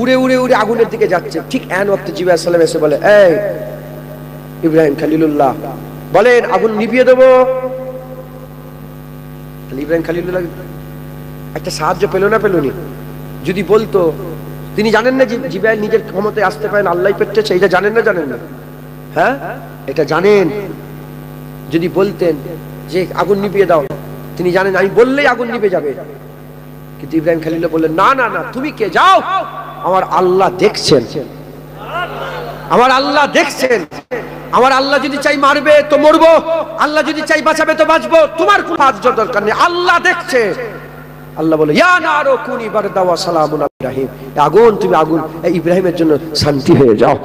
উড়ে উড়ে উড়ে আগুনের দিকে যাচ্ছে। ঠিক এন ওয়াক্তে জিবরাইল আলাইহিস সালাম এসে বলে, এই ইব্রাহিম খলিলুল্লাহ বলেন আগুন নিভিয়ে দেবো। ইব্রাহিম খলিলুল্লাহ একটা সাহায্য পেল না, পেলনি? যদি বলতো, তিনি জানেন না যে জিবরাইল নিজের ক্ষমতায় আসতে পারেন, আল্লাহ পেটেছে, এটা জানেন না? জানেন না? হ্যাঁ, এটা জানেন। যদি বলতেন যে আগুন নিভিয়ে দাও, তিনি জানেন আমি বললেই আগুন নিভে যাবে, কিন্তু ইব্রাহিম খলিলুল্লাহ বললেন, না না না, তুমি কে, যাও, আমার আল্লাহ দেখছেন, আমার আল্লাহ দেখছেন, আমার আল্লাহ যদি চাই মারবে তো মরবো, আল্লাহ যদি চাই বাঁচাবে তো বাঁচবো, তোমার কোনো সাহায্য দরকার নেই, আল্লাহ দেখছে। আল্লাহ বলে, ইয়া নারু কুনি বারদা ওয়া সালামুন আলা ইব্রাহিম, আগুন তুমি আগুন ইব্রাহিমের জন্য শান্তি হয়ে যাও।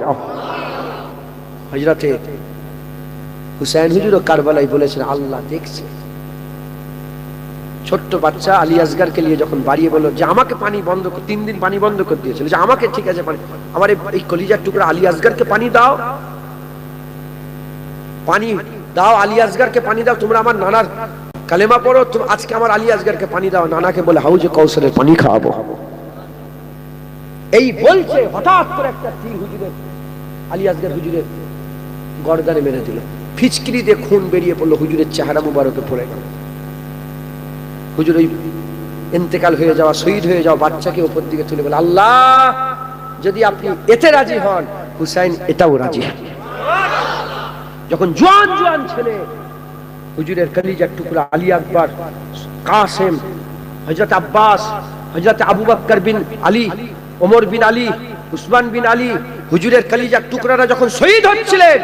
হযরতে হুসাইন হুজুর কারবালায় বলেছেন আল্লাহ দেখছে। ছোট্ট বাচ্চা আলী আসগারকে নিয়ে যখন বাড়িয়ে বলল যে আমাকে পানি বন্ধ, 3 দিন পানি বন্ধ করে দিয়েছিল, যে আমাকে ঠিক আছে পানি, আমার এই কলিজার টুকরা আলী আসগারকে পানি দাও, পানি দাও, আলী আসগারকে পানি দাও, তোমরা আমার নানার কালেমা পড়ো, তুমি আজকে আমার আলী আসগারকে পানি দাও। নানাকে বলে হাউজে কাউসারের পানি খাওয়াবো। এই বলছে হঠাৎ করে একটা তীর হুজুরের, আলী আসগার হুজুরের গর্দানে মেরে দিল, ফিচকিরি দিয়ে খুন বেরিয়ে পড়লো, হুজুরের চেহারা মুবারকে পড়ে গেল। হুজুর ওই ইন্তেকাল হয়ে যাওয়া, শহীদ হয়ে যাওয়া বাচ্চাকে উপর দিকে তুলে বলে, আল্লাহ যদি আপনি এতে রাজি হন, হুসাইন এটাও রাজি। যখন জোয়ান জোয়ান ছেলে হুজুরের কলিজার টুকরা আলী আকবর, কাসেম, হযরত আব্বাস, হযরত আবু বকর বিন আলী, ওমর বিন আলী, উসমান বিন আলী, হুজুরের কলিজার টুকরারা যখন শহীদ হচ্ছিলেন,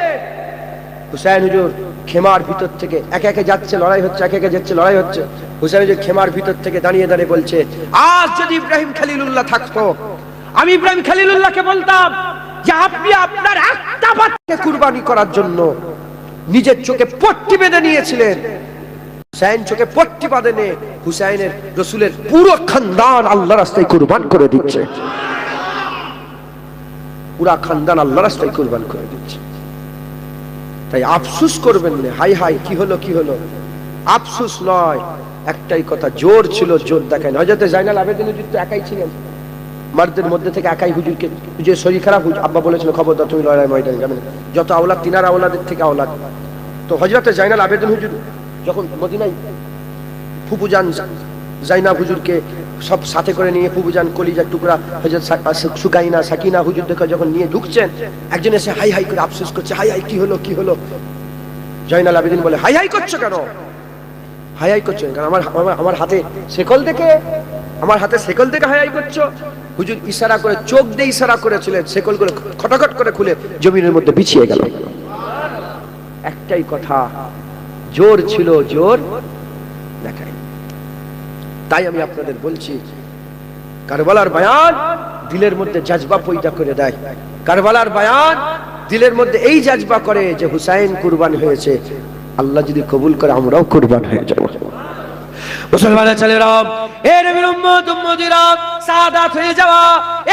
হুসাইন হুজুর খেমার ভিতর থেকে একে একে যাচ্ছে, লড়াই হচ্ছে, একে একে যাচ্ছে, লড়াই হচ্ছে। হুসাইন হুজুর খেমার ভিতর থেকে দাঁড়িয়ে দাঁড়িয়ে বলছে, আজ যদি ইব্রাহিম খলিলুল্লাহ থাকতো, আমি ইব্রাহিম খলিলুল্লাহকে বলতাম যে আপনি আপনার একটা বাচ্চাকে কুরবানি করার জন্য নিজের চোখে পট্টি বেঁধে নিয়েছিলেন। হুসাইন চোখে পট্টি বাঁধেনে হুসাইনের রাসূলের পুরো খানদান আল্লাহর রাস্তায় কুরবান করে দিচ্ছে, পুরো খানদান আল্লাহর রাস্তায় কুরবান করে দিচ্ছে। তাই আফসোস করবেন না, হাই হাই কি হলো কি হলো, আফসোস নয়, একটাই কথা, জোর ছিল, জোর দেখায় না। হযরত জাইনাল আবেদিন হুজুর তো একাই ছিলেন, মারদের মধ্যে থেকে একাই হুজুরকে, যে শরীর খারাপ, আব্বা বলেছিল খবরদার তুমি লড়াই ময়দানে যাবেন, যত আওলাদ তিনার আওলাদের থেকে আওলাদ। তো হযরত জাইনাল আবেদিন হুজুর যখন মদিনায় ফুফুজান জাইনাব হুজুরকে সব সাথে করে নিয়ে, ফুফুজান কলিজার টুকরা হযরত সুকাইনা সাকিনা হুজুর দেখে যখন নিয়ে ঢুকছেন, একজন এসে হাই হাই করে আফসোস করছে, হাই হাই কি হলো কি হলো। জাইনাল আবেদিন বলে, হাই হাই করছো কেন, হাই হাই করছো কেন, আমার হাতে শেকল দেখে, আমার হাতে শেকল দেখে হাই হাই করছো। হুজুর ইশারা করে, চোখ দিয়ে ইশারা করেছিলেন, শেকলগুলো খটাখট করে খুলে জমিনের মধ্যে বিছিয়ে গেল। একটাই কথা, জোর ছিল, জোর দেখায়। তাই আমি আপনাদের বলছি, কারবালার বয়ান দিলের মধ্যে জজবা পয়দা করে দেয়। কারবালার বয়ান দিলের মধ্যে এই জজবা করে যে হুসাইন কুরবান হয়েছে, আল্লাহ যদি কবুল করে আমরাও কুরবান হয়ে যাব। মুসলমানের ছেলেরা, এ নবীর উম্মত উম্মতিরা, সাদাত হয়ে যাওয়া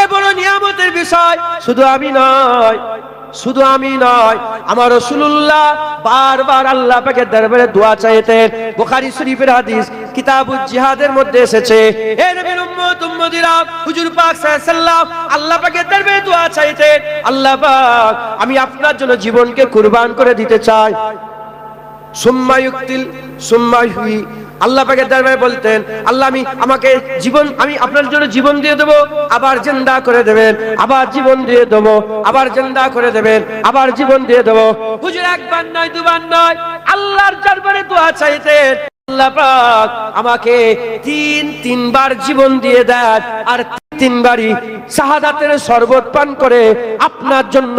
এ বড় নিয়ামতের বিষয়। শুধু আমি নয়, শুধু আমি নয়, আমার রাসূলুল্লাহ বারবার আল্লাহ পাকের দরবারে দোয়া চাইতেন। বুখারী শরীফের হাদিস কিতাবুল জিহাদের মধ্যে এসেছে, হে নবীর উম্মত উম্মতিরা, হুজুর পাক সাল্লাল্লাহু আলাইহি ওয়াসাল্লাম আল্লাহ পাকের দরবারে দোয়া চাইতেন, আল্লাহ পাক আমি আপনার জন্য জীবনকে কুরবান করে দিতে চাই। সুম্মা ইউকতিল সুম্মা ইউহি, আল্লাহ পাকের দরবারে বলতেন, আল্লাহ আমাকে জীবন, আমি আপনার জন্য জীবন দিয়ে দেবো, আবার জিন্দা করে দেবেন, আবার জীবন দিয়ে দেবো, আবার জিন্দা করে দেবেন, আবার জীবন দিয়ে দেবো। হুজুর একবার নয় দুবার নয় আল্লাহর দরবারে দোয়া চাইতেন, আল্লাহ পাক আমাকে তিনবার জীবন দিয়ে দেন, আর তিনবারই শাহাদাতের শরবত পান করে আপনার জন্য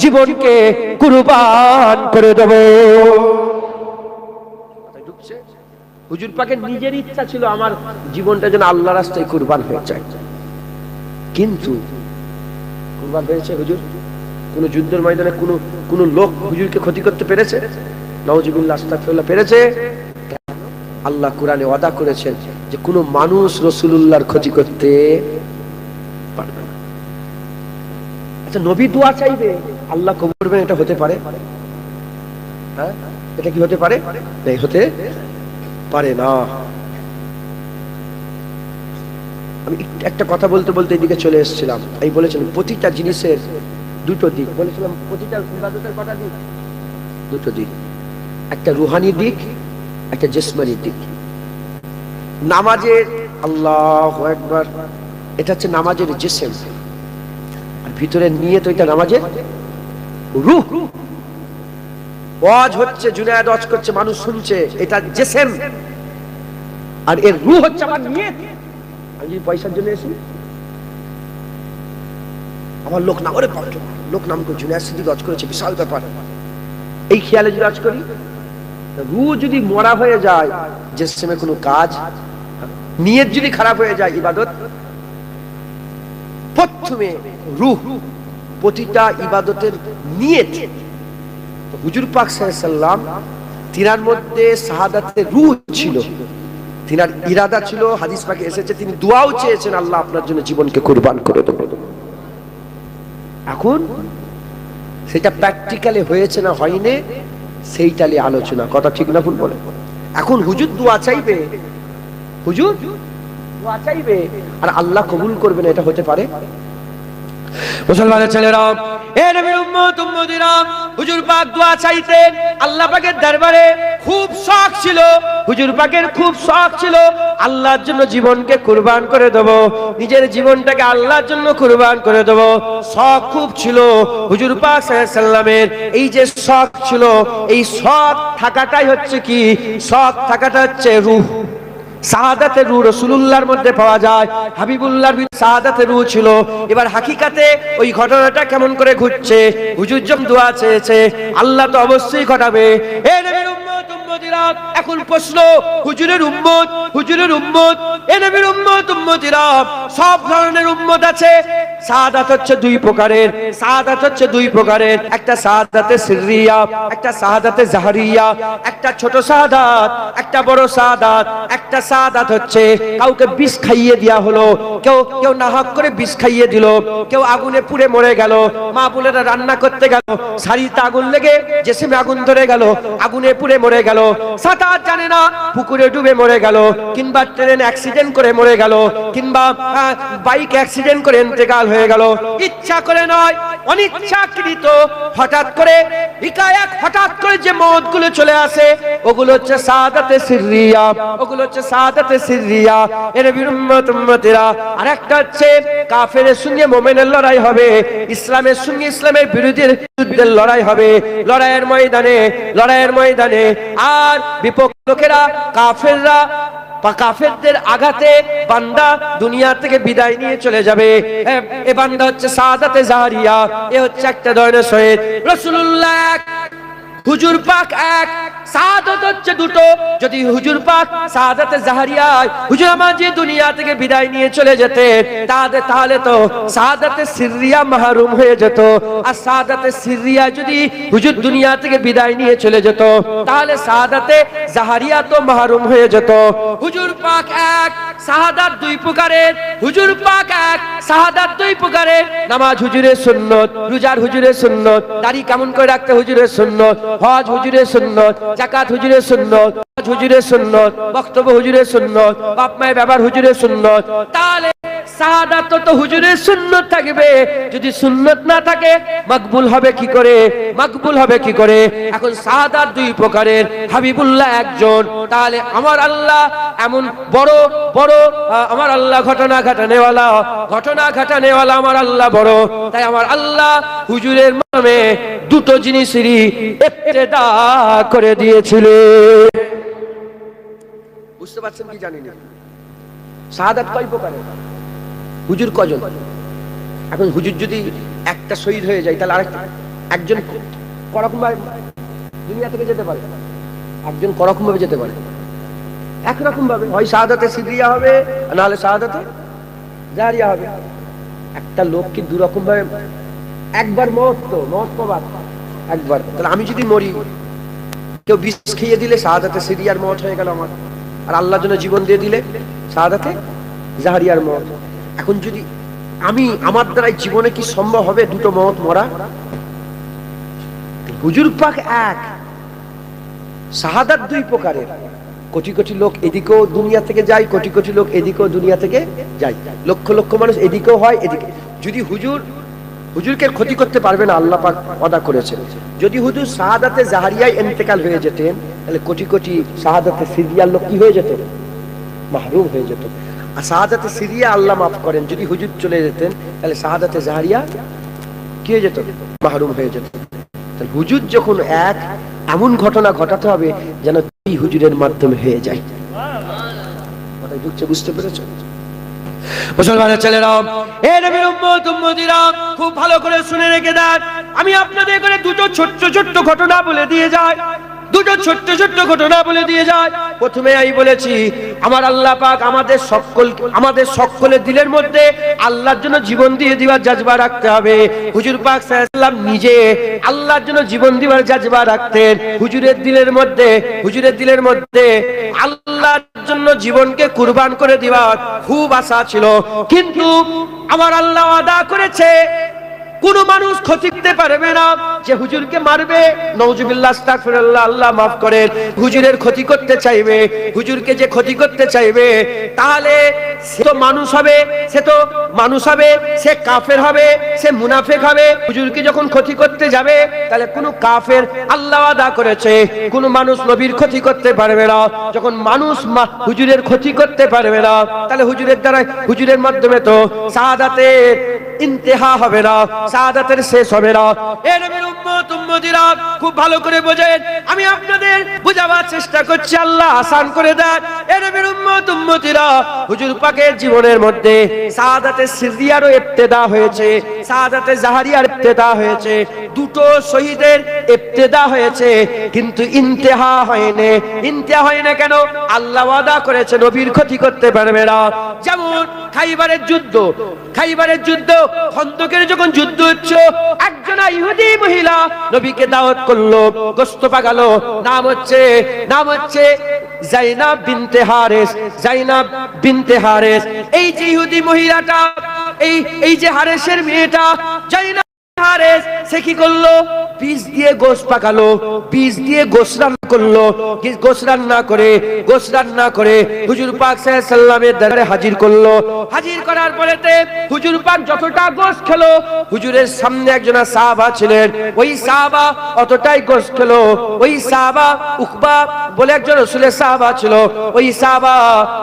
জীবনকে কুরবান করে দেবো। হুজুর পাকের নিজের ইচ্ছা ছিল আমার জীবনটা যেন আল্লাহ রাস্তায় কুরবান হয়ে যায়, কিন্তু কুরবান হয়েছে হুজুর? কোন যুদ্ধের ময়দানে কোন লোক হুজুরকে ক্ষতি করতে পেরেছে? নাউজুবিল্লাহ, আস্তাগফিরুল্লাহ, পেরেছে? আল্লাহ কোরআনে ওয়াদা করেছেন যে কোন মানুষ রাসূলুল্লাহর ক্ষতি করতে পারবে না। আচ্ছা, নবী দোয়া চাইবে, আল্লাহ কবুল করবেন, এটা হতে পারে? হ্যাঁ, এটা কি হতে পারে? এই হতে পারে না। আমি একটা কথা বলতে বলতে এদিকে চলে এসেছিলাম। আমি বলেছিলাম প্রতিটা জিনিসের দুটো দিক, বলেছিলাম প্রতিটা ইবাদতের কটা দিক? দুটো দিক, একটা রুহানি দিক, একটা জিসমানি দিক। নামাজের, আল্লাহু আকবার, এটা হচ্ছে নামাজের জিসম, আর ভিতরে নিয়ত ওইটা নামাজের রূহ। ওয়াজ হচ্ছে, জুনায়েদ ওয়াজ করছে, মানুষ শুনছে, এটা জিসম, আর এর রূহ হচ্ছে আমার নিয়ত। আমি যদি পয়সার জন্য এসি, আমার লোক নাম, ওরে বাবা লোক নাম করে জুনায়েদ সিদ্দিকী ওয়াজ করেছে, বিশাল ব্যাপার, এই খেয়ালে যদি ওয়াজ করি, রূহ যদি মরা হয়ে যায়, জিসমে কোনো কাজ, নিয়ত যদি খারাপ হয়ে যায়, ইবাদত। প্রথমে রূহ, প্রতিটা ইবাদতের নিয়ত। হুজুর পাক সাল্লাল্লাহু আলাইহি ওয়াসাল্লাম, তিনার মধ্যে শাহাদাতের রূহ ছিল, তিনার ইরাদা ছিল, হাদিস পাকে এসেছে তিনি দোয়াও চেয়েছেন, আল্লাহ আপনার জন্য জীবনকে কুরবান করে দেব। এখন সেটা প্র্যাকটিক্যালি হয়েছে না হয়নি, সেইটালি আলোচনা, কথা ঠিক না ভুল বলে? এখন হুজুর দোয়া চাইবে, হুজুর দোয়া চাইবে, আর আল্লাহ কবুল করবে না, এটা হতে পারে? মুসলমানের ছেলেরা, এ নবীর উম্মত উম্মতিরা, হুজুর পাক দোয়া চাইতেন আল্লাহ পাকের দরবারে, খুব শখ ছিল, হুজুর পাকের খুব শখ ছিল আল্লাহর জন্য জীবনকে কুরবান করে দেব, নিজের জীবনটাকে আল্লাহর জন্য কুরবান করে দেব, শখ খুব ছিল হুজুর পাক সাল্লাল্লাহু আলাইহি ওয়াসাল্লামের। এই যে শখ ছিল, এই শখ থাকাটাই হচ্ছে কি? শখ থাকাটা হচ্ছে রূহ। শাহাদাতের রূহ রাসূলুল্লাহর মধ্যে পাওয়া যায়, হাবিবুল্লাহর শাহাদাতের রূহ ছিল। এবার হাকিকাতে ওই ঘটনাটা কেমন করে ঘটছে? হুজুর যখন দোয়া চেয়েছে, আল্লাহ তো অবশ্যই ঘটাবে। এ নবীর উম্মত উম্মতিরা, এখন প্রশ্ন, হুজুরের উম্মত, হুজুরের উম্মত, এ নবীর উম্মত উম্মতিরা, সব ধরনের উম্মত আছে। শাহাদাত হচ্ছে দুই প্রকারের, শাহাদাত হচ্ছে দুই প্রকারের, একটা শাহাদাতে সিররিয়া, একটা শাহাদাতে জাহরিয়া, একটা ছোট শাহাদাত, একটা বড় শাহাদাত। একটা শাহাদাত হচ্ছে কাউকে বিষ খাইয়ে দেয়া হলো, কেউ নাহক করে বিষ খাইয়ে দিল, কেউ আগুনে পুড়ে মরে গেল, মা বোনেরা রান্না করতে গেল, শাড়িতে আগুন লেগে জেসিমে আগুন ধরে গেল, আগুনে পুড়ে মরে গেল, সাঁতার জানে না পুকুরে ডুবে মরে গেল, কিংবা ট্রেন অ্যাক্সিডেন্ট করে মরে গেল, কিংবা বাইক অ্যাক্সিডেন্ট করে ইন্তেকাল হয়ে গেল। ইচ্ছা করে নয়, অনিচ্ছাকৃত হঠাৎ করে হিকায়াত, হঠাৎ করে যে মওতগুলো চলে আসে, ওগুলো হচ্ছে শাহাদাতে সিররিয়া, ওগুলো হচ্ছে শাহাদাতে সিররিয়া। এর উম্মতেরা আরেকটা হচ্ছে কাফেরের সঙ্গে মুমিনের লড়াই হবে, ইসলামের সঙ্গে ইসলামের বিরোধীর যুদ্ধের লড়াই হবে, লড়াইয়ের ময়দানে, লড়াইয়ের ময়দানে। আর বিপক্ষ লোকেরা, কাফেররা, কাফেরদের আঘাতে বান্দা দুনিয়া থেকে বিদায় নিয়ে চলে যাবে। এ বান্দা হচ্ছে শাহাদাতে জাহরিয়া, এ হচ্ছে একটা ধরনের শহীদ। রাসূলুল্লাহ এক, হুজুর পাক এক, শাহাদাত হচ্ছে দুটো। যদি হুজুর পাক শাহাদাতে জাহরিয়ায় হুজুর আমার যে দুনিয়া থেকে বিদায় নিয়ে চলে যেতেন, তাহলে তো শাহাদাতে সিররিয়া মাহরুম হয়ে যেত। আর শাহাদাতে সিররিয়া যদি হুজুর দুনিয়া থেকে বিদায় নিয়ে চলে যেত, তাহলে শাহাদাতে জাহরিয়া তো মাহরুম হয়ে যেত। হুজুর পাক এক, শাহাদাত দুই প্রকারের, হুজুর পাক এক, শাহাদাত দুই প্রকারের। নামাজ হুজুরের সুন্নত, রোজার হুজুরের সুন্নত, দাড়ি কেমন করে রাখতে হুজুরের সুন্নত, হজ হুজুরের সুন্নত, যাকাত হুজুরের সুন্নত, হুজুরের সুন্নত, বক্তব্য হুজুরের সুন্নত, বাপ মায়ের ব্যবহার হুজুরের সুন্নত। তাহলে শাহাদাত তো হুজুরের সুন্নত থাকবে। যদি সুন্নত না থাকে মকবুল হবে কি করে? মকবুল হবে কি করে? এখন শাহাদাত দুই প্রকারের, হাবিবুল্লাহ একজন। তাহলে আমার আল্লাহ এমন বড় বড়, আমার আল্লাহ ঘটনা ঘটানেওয়ালা, ঘটনা ঘটানেওয়ালা আমার আল্লাহ বড়। তাই আমার আল্লাহ হুজুরের নামে দুটো জিনিসেরই ইবতিদা করে দিয়েছিলেন। বুঝতে পারছেন কি জানি না? শাহাদাত কয় প্রকারের, হুজুর কজন? এখন হুজুর যদি একটা শহীদ হয়ে যায়, তাহলে আরেকটা একজন করকম ভাবে দুনিয়া থেকে যেতে পারে, একজন করকম ভাবে যেতে পারে, একরকম ভাবে। হয় শাহাদাতে সিররিয়া হবে, নাহলে শাহাদাতে জাহরিয়া হবে। একটা লোক কি দুরকম ভাবে একবার মওত পাবার একবার। তাহলে আমি যদি মরি, কেউ বিষ খেয়ে দিলে শাহাদাতে সিররিয়ার মওত হয়ে গেল আমার, আর আল্লাহর জন্য জীবন দিয়ে দিলে শাহাদাতে জাহরিয়ার মওত। এখন যদি আমি, আমার দ্বারা জীবনে কি সম্ভব হবে দুটো মওত মরা? হুজুর পাক এক, শাহাদাত দুই প্রকারের। কোটি কোটি লোক এদিকেও দুনিয়া থেকে যায়, কোটি কোটি লোক এদিকেও দুনিয়া থেকে যায়, লক্ষ লক্ষ মানুষ এদিকেও হয় এদিকে। যদি হুজুরকে ক্ষতি করতে পারবে না, আল্লাহ পাক ওয়াদা করেছেন। যদি হুজুর শাহাদাতে জাহরিয়ায় ইন্তেকাল হয়ে যেতেন, তাহলে কোটি কোটি শাহাদাতে সিররিয়ার লোক কি হয়ে যেত? মাহরুম হয়ে যেত। আর শাহাদাতে সিররিয়া আল্লাহ মাফ করেন, যদি হুজুর চলে যেতেন, তাহলে শাহাদাতে জাহরিয়া কি হয়ে যেত? মাহরুম হয়ে যেত। তাহলে হুজুর যখন এক, এমন ঘটনা ঘটাতে হবে যেন এই হুজুরের মাধ্যমে হয়ে যায়। কথাই ঢুকছে, বুঝতে পেরেছো? মুসলমানের ছেলেরা, এ নবীর উম্মত উম্মতিরা, খুব ভালো করে শুনে রেখে দেন। আমি আপনাদের করে দুটো ছোট্ট ছোট্ট ঘটনা বলে দিয়ে যাই, দুটো ছোট্ট ছোট্ট ঘটনা বলে দিয়ে যায়। প্রথমে আমি বলেছি, আমার আল্লাহ পাক আমাদের সকলের দিলের মধ্যে আল্লাহর জন্য জীবন দিয়ে দেওয়ার জাজবা রাখতে হবে। হুজুর পাক সাল্লাল্লাহু আলাইহি ওয়াসাল্লাম নিজে আল্লাহর জন্য জীবন দেওয়ার জাজবা রাখতেন। হুজুরের দিলের মধ্যে আল্লাহর জন্য জীবনকে কুরবান করে দেওয়ার খুব আশা ছিল। কিন্তু আমার আল্লাহ ওয়াদা করেছে, কোন মানুষ ক্ষতি করতে পারবে না যে হুজুরকে মারবে। নাউজুবিল্লাহ, আস্তাগফিরুল্লাহ, আল্লাহ মাফ করেন। হুজুরের ক্ষতি করতে চাইবে, হুজুরকে যে ক্ষতি করতে চাইবে, তাহলে সে তো মানুষ হবে, সে কাফের হবে, সে মুনাফিক হবে। হুজুরকে যখন ক্ষতি করতে যাবে, তাহলে কোন কাফের, আল্লাহ ওয়াদা করেছে কোন মানুষ নবীর ক্ষতি করতে পারবে না। যখন মানুষ হুজুরের ক্ষতি করতে পারবে না, তাহলে হুজুরের দ্বারা, হুজুরের মাধ্যমে তো শাহাদাতের ইন্তেহা হবে না, শাহাদাতের শেষ হবে না। এ নবীর উম্মত উম্মতিরা খুব ভালো করে বোঝেন, আমি আপনাদের বোঝাবার চেষ্টা করছি, আল্লাহ আসান করে দেন। এ নবীর উম্মত উম্মতিরা, হুজুর পাকের জীবনের মধ্যে শাহাদাতে সিররিয়ারও ইবতিদা হয়েছে, শাহাদাতে জাহারিয়ার ইবতিদা হয়েছে, দুটো শহীদের ইবতিদা হয়েছে, কিন্তু ইন্তেহা হয়নি। ইন্তেহা হয় না কেন? আল্লাহ ওয়াদা করেছে নবীর ক্ষতি করতে পারবে না। যেমন খাইবারের যুদ্ধ, খাইবারের যুদ্ধ, খন্দকের যখন যুদ্ধ হচ্ছে, একজন ইহুদি মহিলা নবীকে দাওয়াত করলো, গোশত পাকালো, নাম হচ্ছে জাইনাব বিনতে হারেস, জাইনাব বিনতে হারেস। এই যে ইহুদি মহিলাটা, এই যে হারেসের মেয়েটা জাইনাব হারেস, সে কি করলো? বীজ দিয়ে গোশ পাকালো, বীজ দিয়ে গোশ রান্না করলো। গোশ রান্না করে হুজুর পাক সাল্লাল্লাহু আলাইহি সাল্লামের দরবারে হাজির করলো। হাজির করার পরেতে হুজুর পাক যতটা গোশ খেলো, হুজুরের সামনে একজন সাহাবা ছিলেন, ওই সাহাবা অতটাই গোশ খেলো। ওই সাহাবা উকবা বলে একজন রাসূলের সাহাবা ছিল, ওই সাহাবা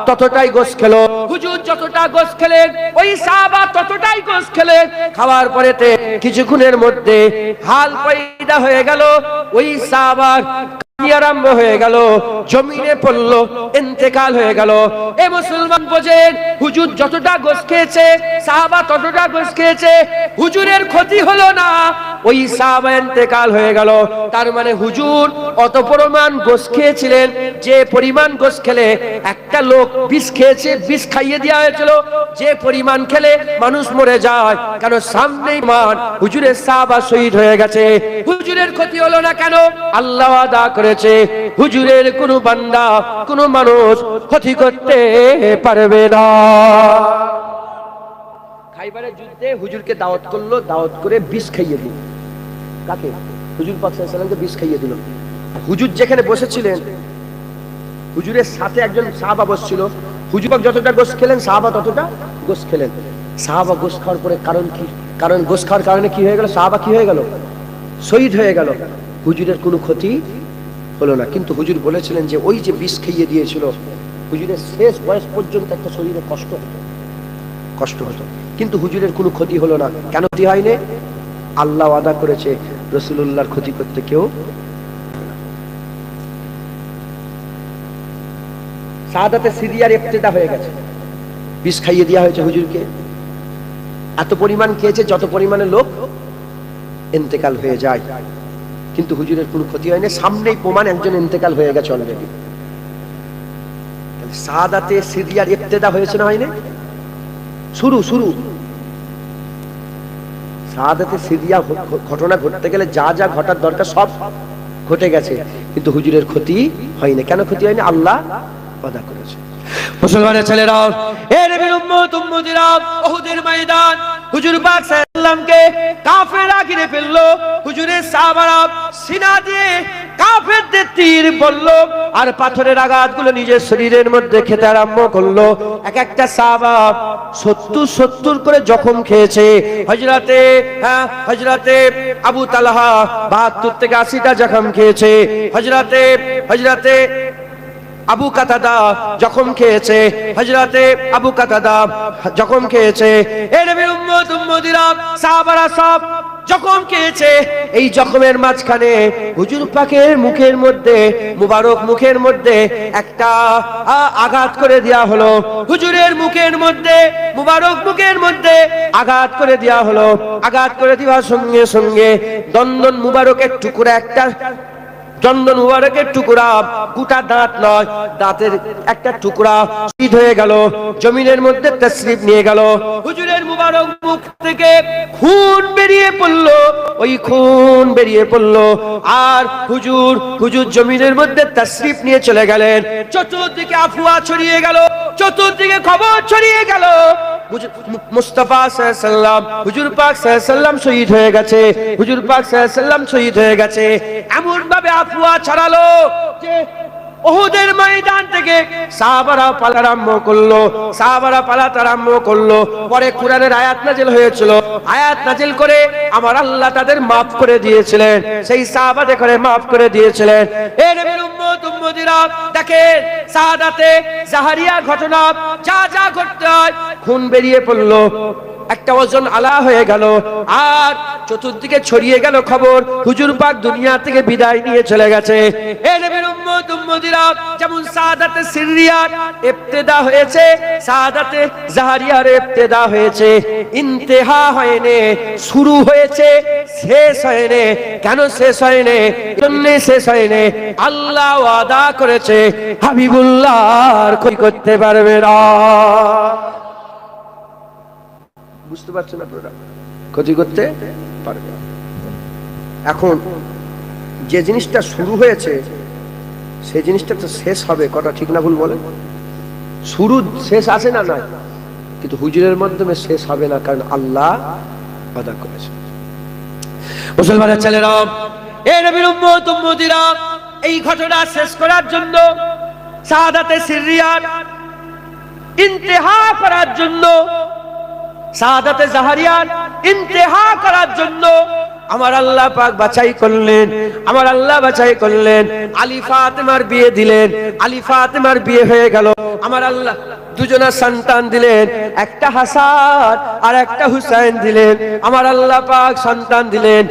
ততটাই গোশ খেলো। হুজুর যতটা গোশ খেলেন, ওই সাহাবা ততটাই গোশ খেলেন। খাওয়ার পরেতে কিছুক্ষণের মধ্যে হাল পয়দা হয়ে গেল, ওই সাহাবার আরম্ভ হয়ে গেল, জমিনে পড়লো, ইন্তেকাল হয়ে গেল। এ মুসলমান বোঝেন, হুজুর যতটা গোশ খেয়েছে, সাহাবা ততটা গোশ খেয়েছে, হুজুরের ক্ষতি হলো না, ওই সাহাবা ইন্তেকাল হয়ে গেল। তার মানে হুজুর অত পরিমাণ গোশ খেয়েছিলেন, যে পরিমাণ গোশ খেলে একটা লোক বিষ খেয়েছে, বিষ খাইয়ে দেওয়া হয়েছিল, যে পরিমাণ খেলে মানুষ মরে যায়। কারণ সামনেই মান হুজুরের সাহাবা শহীদ হয়ে গেছে, হুজুরের ক্ষতি হলো না কেন? আল্লাহ ওয়াদা করেছে হুজুরের কোনো বান্দা, কোনো মানুষ ক্ষতি করতে পারবে না। খাইবারের যুদ্ধে হুজুরকে দাওয়াত করলো, দাওয়াত করে বিষ খাইয়ে দিল। কাকে? হুজুর পাক সাল্লাল্লাহু আলাইহি ওয়াসাল্লামকে বিষ খাইয়ে দিল। হুজুর যেখানে বসেছিলেন, হুজুরের সাথে একজন সাহাবা বসছিল। হুজুর পাক যতটা গোশ খেলেন, সাহাবা ততটা গোশ খেলেন। সাহাবা গোশ খাওয়ার পরে কারণ কি? কারণ গোশ খাওয়ার কারণে কি হয়ে গেল? সাহাবা কি হয়ে গেল? শহীদ হয়ে গেল। হুজুরের কোনো ক্ষতি হলো না। কিন্তু হুজুর বলেছিলেন যে ওই যে বিষ খাইয়ে দিয়েছিল, হুজুরের শেষ বয়স পর্যন্ত একটা শরীরে কষ্ট হতো, কিন্তু হুজুরের কোনো ক্ষতি হলো না। কেন ক্ষতি হয়নি? আল্লাহ ওয়াদা করেছে রাসূলুল্লাহর ক্ষতি করতে কেউ। শাহাদাতে সিরিয়ার ইবতিদা হয়ে গেছে, বিষ খাইয়ে দেওয়া হয়েছে হুজুরকে। এত পরিমাণ খেয়েছে যত পরিমাণে লোক ইন্তেকাল হয়ে যায়, কিন্তু হুজুরের কোনো ক্ষতি হয়নি। সামনেই প্রমাণ, একজন ইন্তেকাল হয়ে গেছে অলরেডি। শাহাদাতে সিরিয়ার ইবতিদা হয়েছে না হয়নি? শুরু শাহাদাতে সিরিয়া ঘটনা ঘটতে গেলে যা যা ঘটার দরকার সব ঘটে গেছে, কিন্তু হুজুরের ক্ষতি হয়নি। কেন ক্ষতি হয়নি? আল্লাহ ওয়াদা করেছে। মুসলমানের ছেলেরা, এ নবীর উম্মত উম্মতিরা, উহুদের ময়দান হুজুর পাক সাল্লাল্লাহু আলাইহি ওয়াসাল্লামকে কাফেররা ঘিরে ফেললো। হুজুরের সাহাবারা সিনা দিয়ে কাফেরদের তীর বললো, আর পাথরের আঘাতগুলো নিজের শরীরের মধ্যে খেতে আরম্ভ করলো। এক একটা সাহাবা 70 করে জখম খেয়েছে। হযরতে আবু তালহা 72 থেকে 80টা জখম খেয়েছে। হযরতে আবু কাতাদা জখম খেয়েছে, হযরতে আবু কাতাদা জখম খেয়েছে। এ নবীর উম্মত উম্মতিরা, সাহাবারা সব জখম খেয়েছে। এই জখমের মাঝখানে হুজুর পাকের মুখের মধ্যে, মুবারক মুখের মধ্যে একটা আঘাত করে দেওয়া হলো। হুজুরের মুখের মধ্যে, মুবারক মুখের মধ্যে আঘাত করে দেওয়া হলো। আঘাত করে দেওয়ার সঙ্গে সঙ্গে দন্দন মুবারকের টুকরা, একটা চন্দন মুবারকের টুকরা, গোটা দাঁত নয়, দাঁতের একটা টুকরা শহীদ হয়ে গেল, জমিনের মধ্যে তাশরীফ নিয়ে গেল। হুজুরের মুবারক মুখ থেকে খুন বেরিয়ে পড়লো, ওই খুন বেরিয়ে পড়লো। আর হুজুর জমিনের মধ্যে তাশরীফ নিয়ে চলে গেলেন। চতুর্দিকে আফওয়া ছড়িয়ে গেল, চতুর্দিকে খবর ছড়িয়ে গেল, মুস্তাফা সাল্লাল্লাহু আলাইহি ওয়াসাল্লাম, হুজুর পাক সাল্লাল্লাহু আলাইহি ওয়াসাল্লাম শহীদ হয়ে গেছে, হুজুর পাক সাল্লাল্লাহু আলাইহি ওয়াসাল্লাম শহীদ হয়ে গেছে। এমন ভাবে আফওয়া ছড়ালো যে উহুদের ময়দান থেকে সাহাবারা পালাতে আরম্ভ করলো। পরে কোরআনের আয়াত নাযিল হয়েছিল, আয়াত নাযিল করে আমার আল্লাহ তাদের maaf করে দিয়েছিলেন, সেই সাহাবাদের করে maaf করে দিয়েছিলেন। এ নবীর উম্মত উম্মতিরা, দেখেন শাহাদাতে জাহারিয়া ঘটনা যা যা ঘটতে হয়, খুন বেরিয়ে পড়লো, একটা ওজন আলা হয়ে গেল, আর চতুর্দিকে ছড়িয়ে গেল খবর হুজুর পাক দুনিয়া থেকে বিদায় নিয়ে চলে গেছে। এ নবীর উম্মত উম্মতিরা, যেমন সাদাতে সিররিয়ার ইবতিদা হয়েছে, সাদাতে জাহারিয়ার ইবতিদা হয়েছে, ইন্তেহা হয়নি, শুরু হয়েছে, শেষ হয়নি। কেন শেষ হয়নি? জন্য শেষ হয়নি, আল্লাহ ওয়াদা করেছে হাবিবুল্লাহর ক্ষতি করতে পারবে না। বুঝতে পারছেন আপনারা? ক্ষতি করতে পারবে না। এখন যে জিনিসটা শুরু হয়েছে সেই জিনিসটা তো শেষ হবে, কথা ঠিক না ভুল বলেন? শুরু শেষ আছে না? না, কিন্তু হুজুরের মাধ্যমে শেষ হবে না, কারণ আল্লাহ ওয়াদা করেছে। মুসলমানের ছেলেরা, এ নবীর উম্মত উম্মতিরা, এই ঘটনা শেষ করার জন্য, সাদাতে সিররিয়ার ইন্তেহা করার জন্য, সাদাতে জাহারিয়ার ইন্তেহা করার জন্য আমার আল্লাহ পাক বাছাই করলেন, আমার আল্লাহ বাছাই করলেন, আলী ফাতেমার বিয়ে দিলেন। আলী ফাতেমার বিয়ে হয়ে গেল, আমার আল্লাহ দুজনা সন্তান দিলেন, একটা হাসান আর একটা হুসাইন দিলেন। আমার আল্লাহ পাক সন্তান দিলেন,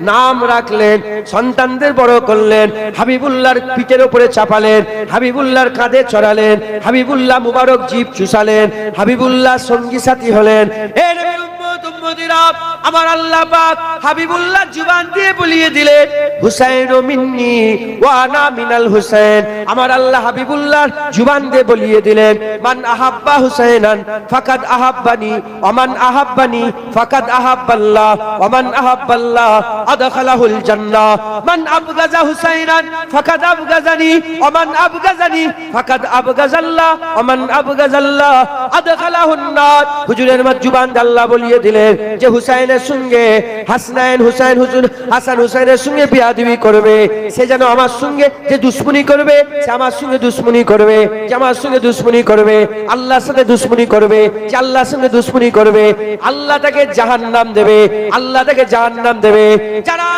নাম রাখলেন, সন্তানদের বড় করলেন, হাবিবুল্লাহর পিঠের উপরে চাপালেন, হাবিবুল্লাহর কাঁধে চড়ালেন, হাবিবুল্লাহ মুবারক জিভ চুষালেন, হাবিবুল্লাহ সঙ্গী সাথী হলেন। এ নবীর উম্মত উম্মতিরা, আমার আল্লাহ পাক হাবিবুল্লাহ জুবান দিয়ে বলিয়ে দিলেন, হুসাইনু মিন্নি ওয়া আনা মিনাল হুসাইন। আমার আল্লাহ হাবিবুল্লাহর জুবান দিয়ে বলিয়ে দিলেন, মান আহাব্বা হুসাইনান ফাকাদ আহাব্বানি ওয়া মান আহাব্বানি ফাকাদ আহাব্বাল্লাহ ওয়া মান আহাব্বাল্লাহ আদখালাহুল জান্নাহ। মান আবগাজা হুসাইনান ফাকাদ আবগাজানি ওয়া মান আবগাজানি ফাকাদ আবগাজাল্লাহ ওয়া মান আবগাজাল্লাহ আদখালাহুন নার। হুজুরের জুবান দিয়ে আল্লাহ বলিয়ে দিলেন যে হুসাইনের সঙ্গে হাসনাইন হুসাইন হুজুর হাসান হুসাইনের সঙ্গে বিয়াদবি করবে, সে যেন আমার সঙ্গে যে দুশ্মনী করবে, সে আমার সঙ্গে দুশ্মনী করবে, যে আমার সঙ্গে দুশ্মনী করবে, আল্লাহর সাথে দুশ্মনী করবে, যে আল্লাহর সঙ্গে দুশ্মনী করবে, আল্লাহ তাকে জাহান্নাম দেবে, আল্লাহ তাকে জাহান্নাম দেবে। যারা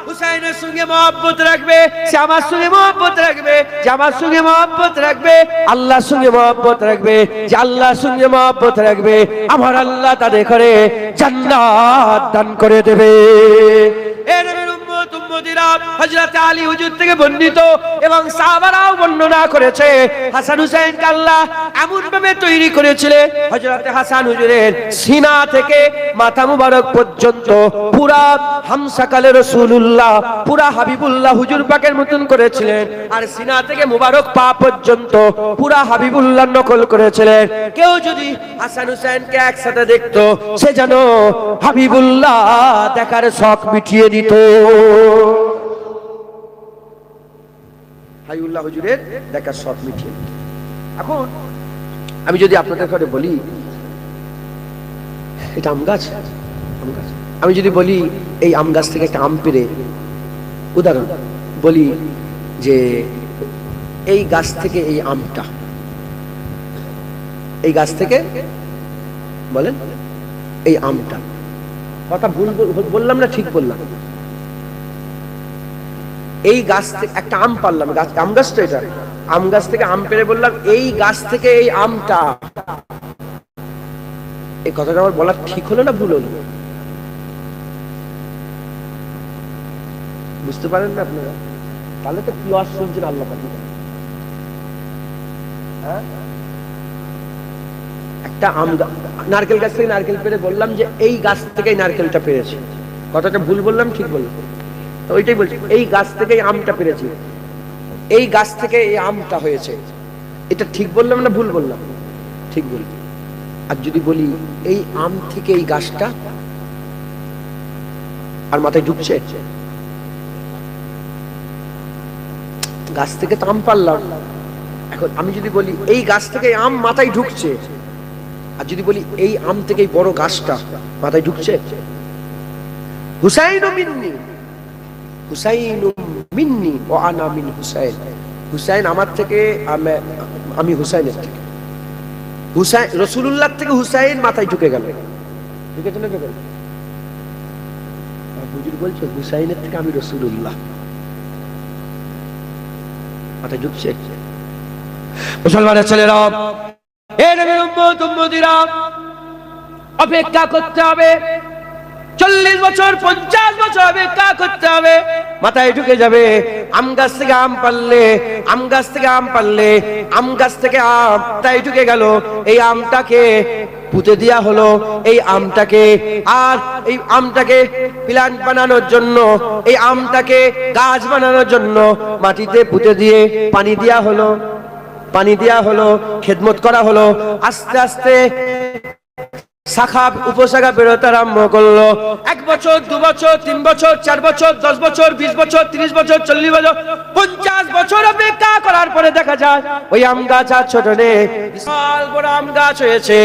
হুসাইনের সঙ্গে মহব্বত রাখবে, সে আমার সঙ্গে মহব্বত রাখবে, যে আমার সঙ্গে মহব্বত রাখবে, আল্লাহর সঙ্গে মহব্বত রাখবে, যে আল্লাহর সঙ্গে মহব্বত রাখবে, আমার আল্লাহ তাদের করে জান্নাত দান করে দেবে। এ নবীর উম্মত উম্মতিরা, হযরত আলী হুজুর থেকে বর্ণিত এবং সাহাবারাও বর্ণনা করেছে, হাসান হুসাইনকে আল্লাহ এমন ভাবে তৈরি করেছিলেন, হযরত হাসান হুজুরের সিনা থেকে মাথা মুবারক পর্যন্ত পুরা হামসাকালে রাসূলুল্লাহ, পুরা হাবিবুল্লাহ হুজুর পাকের মতন করেছিলেন, আর সিনা থেকে মুবারক পা পর্যন্ত পুরা হাবিবুল্লাহ নকল করেছিলেন। কেউ যদি হাসান হুসাইনকে একসাথে দেখতো, সে যেন হাবিবুল্লাহ দেখার শখ মিটিয়ে দিত। হাবিবুল্লাহ হুজুরের দেখার শখ মিটিয়ে দিত। এখন আমি যদি আপনাদের ঘরে বলি এটা আম গাছ, আম গাছ, আমি যদি বলি এই আম গাছ থেকে একটা আম পেড়ে, উদাহরণ বলি যে এই গাছ থেকে এই আমটা, এই গাছ থেকে বলেন এই আমটা, কথা ভুল বললাম না ঠিক বললাম? এই গাছ থেকে একটা আম পারলাম, গাছ আম গাছ তো, এটা আম গাছ থেকে আম পেড়ে বললাম এই গাছ থেকে এই আমটা, এই কথাটা আমার বলা ঠিক হলো না ভুল হলো? বুঝতে পারেন না আপনারা? তাহলে তো কি ওয়াজ শুনছেন আল্লাহ পাক। হ্যাঁ, একটা আম নারকেল গাছ থেকে নারকেল পেড়ে বললাম যে এই গাছ থেকেই নারকেলটা পেরেছি, কথাটা ভুল বললাম ঠিক বললাম? তো ওইটাই বলছি, এই গাছ থেকেই আমটা পেরেছি, এই গাছ থেকে এই আমটা হয়েছে, এটা ঠিক বললাম না ভুল বললাম? ঠিক বললাম। আর যদি বলি এই আম থেকে এই গাছটা, আর মাথায় ঢুকছে, গাছ থেকে তো আম পারলাম, এখন আমি যদি বলি এই গাছ থেকে আম মাথায় ঢুকছে, আর যদি বলি এই আম থেকে বড় গাছটা মাথায় ঢুকছে, হুসাইনু মিন্নি, হুসাইনু মিন্নি ওয়া আনা মিন হুসাইন, হুসাইন আমার থেকে, আমি হুসাইনের থেকে, হুসাইন রাসূলুল্লাহ থেকে হুসাইন মাথায় ঢুকে গেল, ঢুকেছে না? ঢুকে হুজুর বলছে হুসাইনের থেকে আমি রাসূলুল্লাহ, মাথায় ঢুকছে। মুসলমানের ছেলেরা, এ নবীর উম্মত উম্মতিরা, অপেক্ষা করতে হবে, 40 বছর 50 বছর অপেক্ষা করতে হবে। মাথায় ঢুকে যাবে আম গাছ থেকে আম পারলে, আম গাছ থেকে আম পারলে, আম গাছ থেকে আম তাই ঢুকে গেল। এই আমটাকে পুঁতে দেয়া হলো, এই আমটাকে আর এই আমটাকে প্ল্যান্ট বানানোর জন্য, এই আমটাকে গাছ বানানোর জন্য মাটিতে পুঁতে দিয়ে পানি দেয়া হলো, পানি দেয়া হলো, খেদমত করা হলো। আস্তে আস্তে শাখা উপশাখা বেরোতে আরম্ভ করলো। 1 বছর 2 বছর 3 বছর 4 বছর 10 বছর 20 বছর 30 বছর 40 বছর 50 বছর অপেক্ষা করার পরে দেখা যায় ওই আম গাছ আর ছোট নেই, বিশাল বড় আম গাছ হয়েছে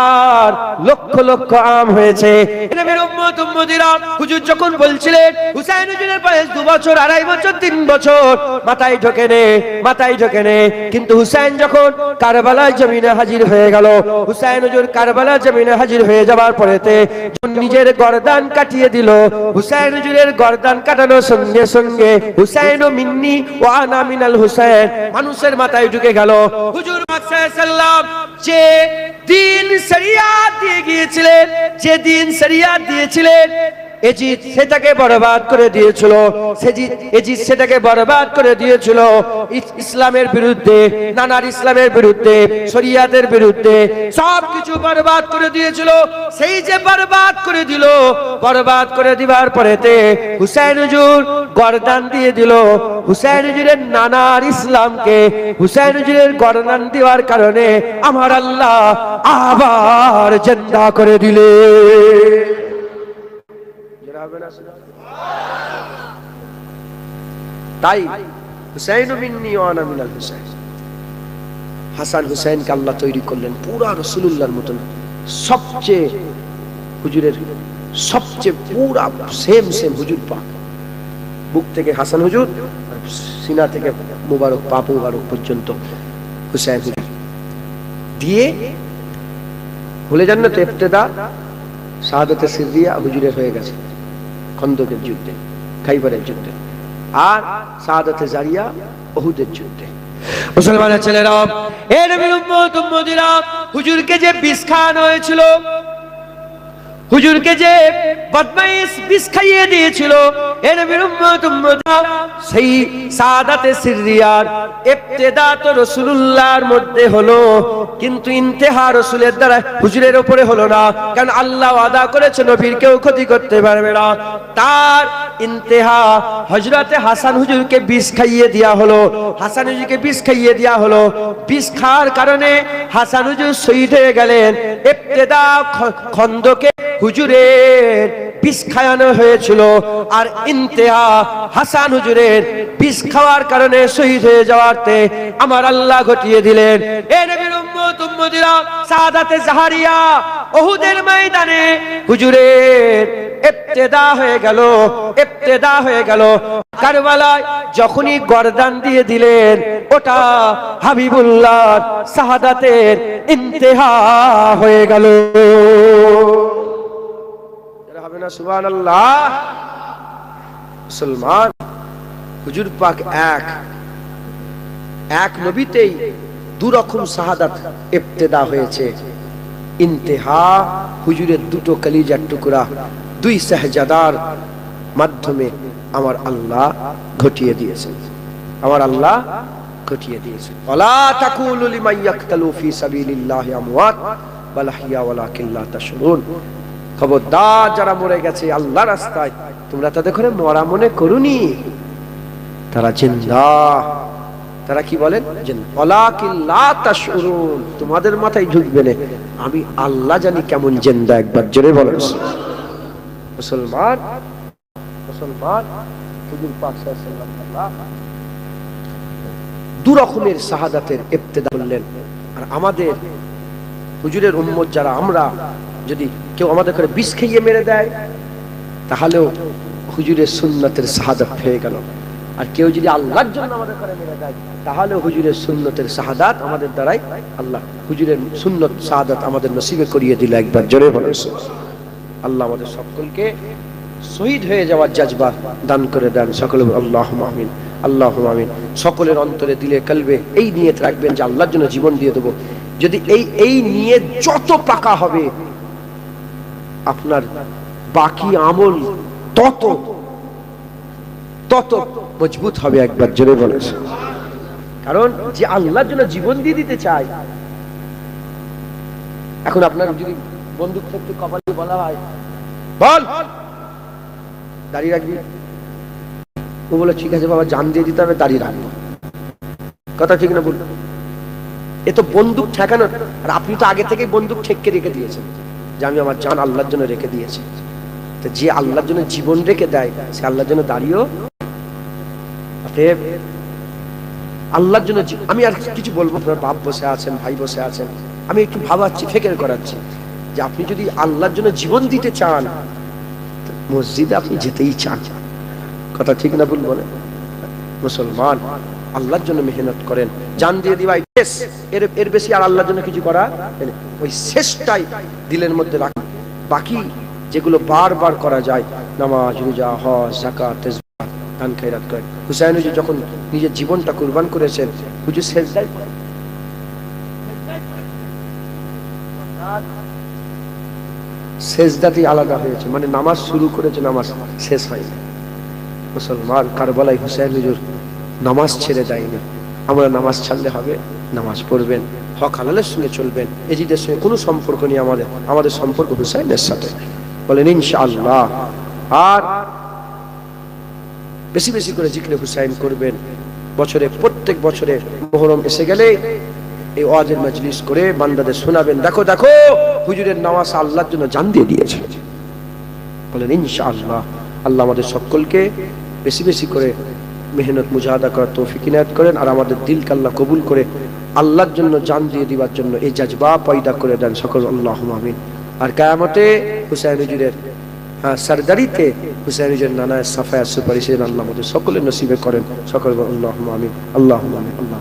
আর লক্ষ লক্ষ আম হয়েছে। নবীর উম্মত উম্মতিরা হুজুর যখন বলছিলেন হুসাইন হুজুরের বয়স 2 বছর 2.5 বছর 3 বছর, মাথায় ঢোকে নে, মাথায় ঢোকে নে। কিন্তু হুসাইন যখন কারবালার জমিনে হাজির হয়ে গেল, হুসাইন হুজুর কারবালার জমিনে হাজির হয়ে যাবার পরেতে নিজের গর্দান কাটিয়ে দিল। হুসাইন হুজুরের গর্দান কাটানোর সঙ্গে সঙ্গে হুসাইন ও মিন্নি ও আনা মিনাল হুসাইন মানুষের মাথায় ঢুকে গেল। হুজুর সাল্লাল্লাহু যে দিন শরিয়াত দিয়ে গিয়েছিলেন, যে দিন শরিয়াত দিয়েছিলেন, এজিদ সেটাকে বরবাদ করে দিয়েছিল, এজিদ সেটাকে বরবাদ করে দিয়েছিল। ইসলামের বিরুদ্ধে, নানার ইসলামের বিরুদ্ধে, শরিয়াতের বিরুদ্ধে সবকিছু বরবাদ করে দিয়েছিল। সেই যে বরবাদ করে দিল, বরবাদ করে দিবার পরেতে হুসাইন হুজুর গর্দান দিয়ে দিল। হুসাইন হুজুরের নানার ইসলামকে হুসাইন হুজুরের গর্দান দেওয়ার কারণে আমার আল্লাহ আবার জিন্দা করে দিলে। তাই হুসাইন মিন্নি ওয়া আনা মিনাল হুসাইন, হাসান হুসাইনকে আল্লাহ তৈরি করলেন পুরা রাসূলুল্লাহর মতন, সবচেয়ে হুজুরের সবচেয়ে পুরা সেম সেম হুজুর পাক, বুক থেকে হাসান হুজুর, সিনা থেকে মুবারক পা মুবারক পর্যন্ত হুসাইন হুজুর দিয়ে ভুলে যান না তো। ইবতিদা শাহাদাতে সিররিয়া হুজুরের হয়ে গেছে খন্দকের যুদ্ধে, খাইবারের যুদ্ধে, আর শাহাদাতে জারিয়া উহুদের যুদ্ধে। মুসলমানের ছেলেরা, এ নবীর উম্মত উম্মতিরা, হুজুরকে যে বিষ খাওয়ানো হয়েছিল, হুজুরকে যে বদমাইশ বিষ খাইয়ে দিয়েছিল, এ নবীর উম্মত উম্মতিরা, সেই শাহাদাতে সিররিয়ার ইবতিদা তো রাসূলুল্লাহর মধ্যে হলো, কিন্তু ইন্তেহা রাসূলের দ্বারা হুজুরের উপরে হলো না। কারণ আল্লাহ ওয়াদা করেছে নবীর কেউ ক্ষতি করতে পারবে না। তার ইন্তেহা হযরতে হাসান হুজুরকে বিষ খাইয়ে দেয়া হলো, হাসান হুজুরকে বিষ খাইয়ে দেয়া হলো। বিষ খাওয়ার কারণে হাসান হুজুর শহীদ হয়ে গেলেন। ইবতিদা খন্দকে হুজুরের বিষ খাওয়ানো হয়েছিল, আর ইন্তেহা হাসান হুজুরের বিষ খাওয়ার কারণে শহীদ হয়ে যাওয়াতে আমার আল্লাহ ঘটিয়ে দিলেন। এ নবীর উম্মত উম্মতিরা, শাহাদাতে জাহারিয়া উহুদের ময়দানে হুজুরের ইবতিদা হয়ে গেল, ইবতিদা হয়ে গেল। কারবালায় যখনই গর্দান দিয়ে দিলেন, ওটা হাবিবুল্লাহ শাহাদাতের ইন্তেহা হয়ে গেল। হবে না সুবহানাল্লাহ। মুসলমান, হুজুর পাক এক নবীতেই দুরকম শাহাদাত ইবতিদা হয়েছে। ইন্তেহা হুজুরের দুটো কলিজার টুকরা, দুই শাহজাদার মাধ্যমে আমার আল্লাহ ঘটিয়ে দিয়েছেন, আমার আল্লাহ ঘটিয়ে দিয়েছেন। ওয়ালা তাকুলু লিমান ইয়াকতালু ফি সাবিলিল্লাহি আমওয়াত বাল আহইয়া ওয়ালাকিন লা তাশউরুন। খবরদার, যারা মরে গেছে আল্লাহর রাস্তায়, তোমরা তাদের করে মরা মনে করুনি, তারা জিন্দা। তারা কি বলেন? ওয়ালাকিন লা তাশউরুন, তোমাদের মাথায় ঢুকবে না, আমি আল্লাহ জানি কেমন জিন্দা। একবার জোরে বলেন মুসলমান। মুসলমান, হুজুর পাক সাল্লাল্লাহু আলাইহি ওয়াসাল্লাম দু রকমের শাহাদাতের ইবতিদা করলেন। আর আমাদের হুজুরের উম্মত যারা, আমরা যদি কেউ আমাদের করে বিষ খাইয়ে মেরে দেয়, তাহলেও হুজুরের সুন্নতের শাহাদাত হয়ে গেল। আর কেউ যদি আল্লাহর জন্য আমাদের করে মেরে দেয়, তাহলে হুজুরের সুন্নতের শাহাদাত আমাদের দ্বারাই আল্লাহ হুজুরের সুন্নত শাহাদাত আমাদের নসিবে করিয়ে দিল। একবার জোরে বলেন আল্লাহ আমাদের সকলকে শহীদ হয়ে যাওয়ার জাজবা দান করে দেন। সকলে আল্লাহুম্মা আমিন, আল্লাহুম্মা আমিন। সকলের অন্তরে, দিলে, কলবে এই নিয়ত রাখবেন যে আল্লাহর জন্য জীবন দিয়ে দেবো। যদি এই নিয়ত যত পাকা হবে, আপনার বাকি আমল তত তত মজবুত হবে। একবার জোরে বলেন। কারণ যে আল্লাহর জন্য জীবন দিয়ে দিতে চায়, এখন আপনার যদি বন্দুক থেকে কপালে বলা হয় বল দাঁড়িয়ে রাখবি, ও বলে ঠিক আছে বাবা, জান দিয়ে দিতে হবে, দাঁড়িয়ে রাখবো। কথা ঠিক না বলুন? এ তো বন্দুক ঠেকানো। আর আপনি তো আগে থেকেই বন্দুক ঠেকে রেখে দিয়েছেন যে আমি আমার জান আল্লাহর জন্য রেখে দিয়েছি। তো যে আল্লাহর জন্য জীবন রেখে দেয় সে আল্লাহর জন্য দাঁড়িয়েও। আল্লাহর জন্য আমি আর কিছু বলবো, আপনার বাপ বসে আছেন, ভাই বসে আছেন, আমি একটু ভাবাচ্ছি, ফিকির করাচ্ছি যে আপনি যদি আল্লাহর জন্য জীবন দিতে চান, মসজিদে আপনি যেতেই চান। কথা ঠিক না ভুল বলেন? মুসলমান আল্লাহর জন্য মেহনত করেন, জান দিয়ে দিবাই, এর বেশি আর আল্লাহর জন্য কিছু করা, ওই শেষটাই দিলের মধ্যে রাখুন। বাকি যেগুলো বারবার করা যায়, নামাজ, রোজা, হজ, যাকাত, তাসবিহ, দান খয়রাত করেন। হুসাইন হুজুর যখন নিজের জীবনটা কুরবান করেছেন, হুজুর সেজদায় সেজদাতেই আলাদা হয়েছে, মানে নামাজ শুরু করেছে, নামাজ শেষ হয়নি। মুসলমান কারবালায় হুসাইন হুজুর নামাজ ছেড়ে দেয়নি। আমরা নামাজ ছাড়লে হবে? নামাজ পড়বেন, হক হালালের সঙ্গে চলবেন, এজিদের সঙ্গে কোনো সম্পর্ক নেই আমাদের। আমাদের সম্পর্ক হুসাইনের সাথে। বলেন ইনশাআল্লাহ। আর বেশি বেশি করে জিকিরে হুসাইন করবেন। বছরে প্রত্যেক বছরে মুহররম এসে গেলে এই ওয়াজের মজলিস করে বান্দাদের শোনাবেন, দেখো দেখো হুজুরের নামাজ আল্লাহর জন্য জান দিয়ে দিয়েছে। বলেন ইনশাআল্লাহ। আল্লাহ আমাদের সকলকে বেশি বেশি করে মেহনত মুজাহাদা করার তৌফিক ইনায়াত করেন, আর আমাদের দিলকে আল্লাহ কবুল করে আল্লাহর জন্য জান দিয়ে দিবার জন্য এই জাজবা পয়দা করে দেন সকল, আল্লাহুম্মা আমিন। আর কিয়ামতে হুসাইন হুজুরের সরদারিতে হুসাইন হুজুরের নানা সাফায়া সুপারিশের আল্লাহ আমাদের সকলের নসিবে করেন সকল, আল্লাহুম্মা আমিন, আল্লাহুম্মা আমিন, আল্লাহ।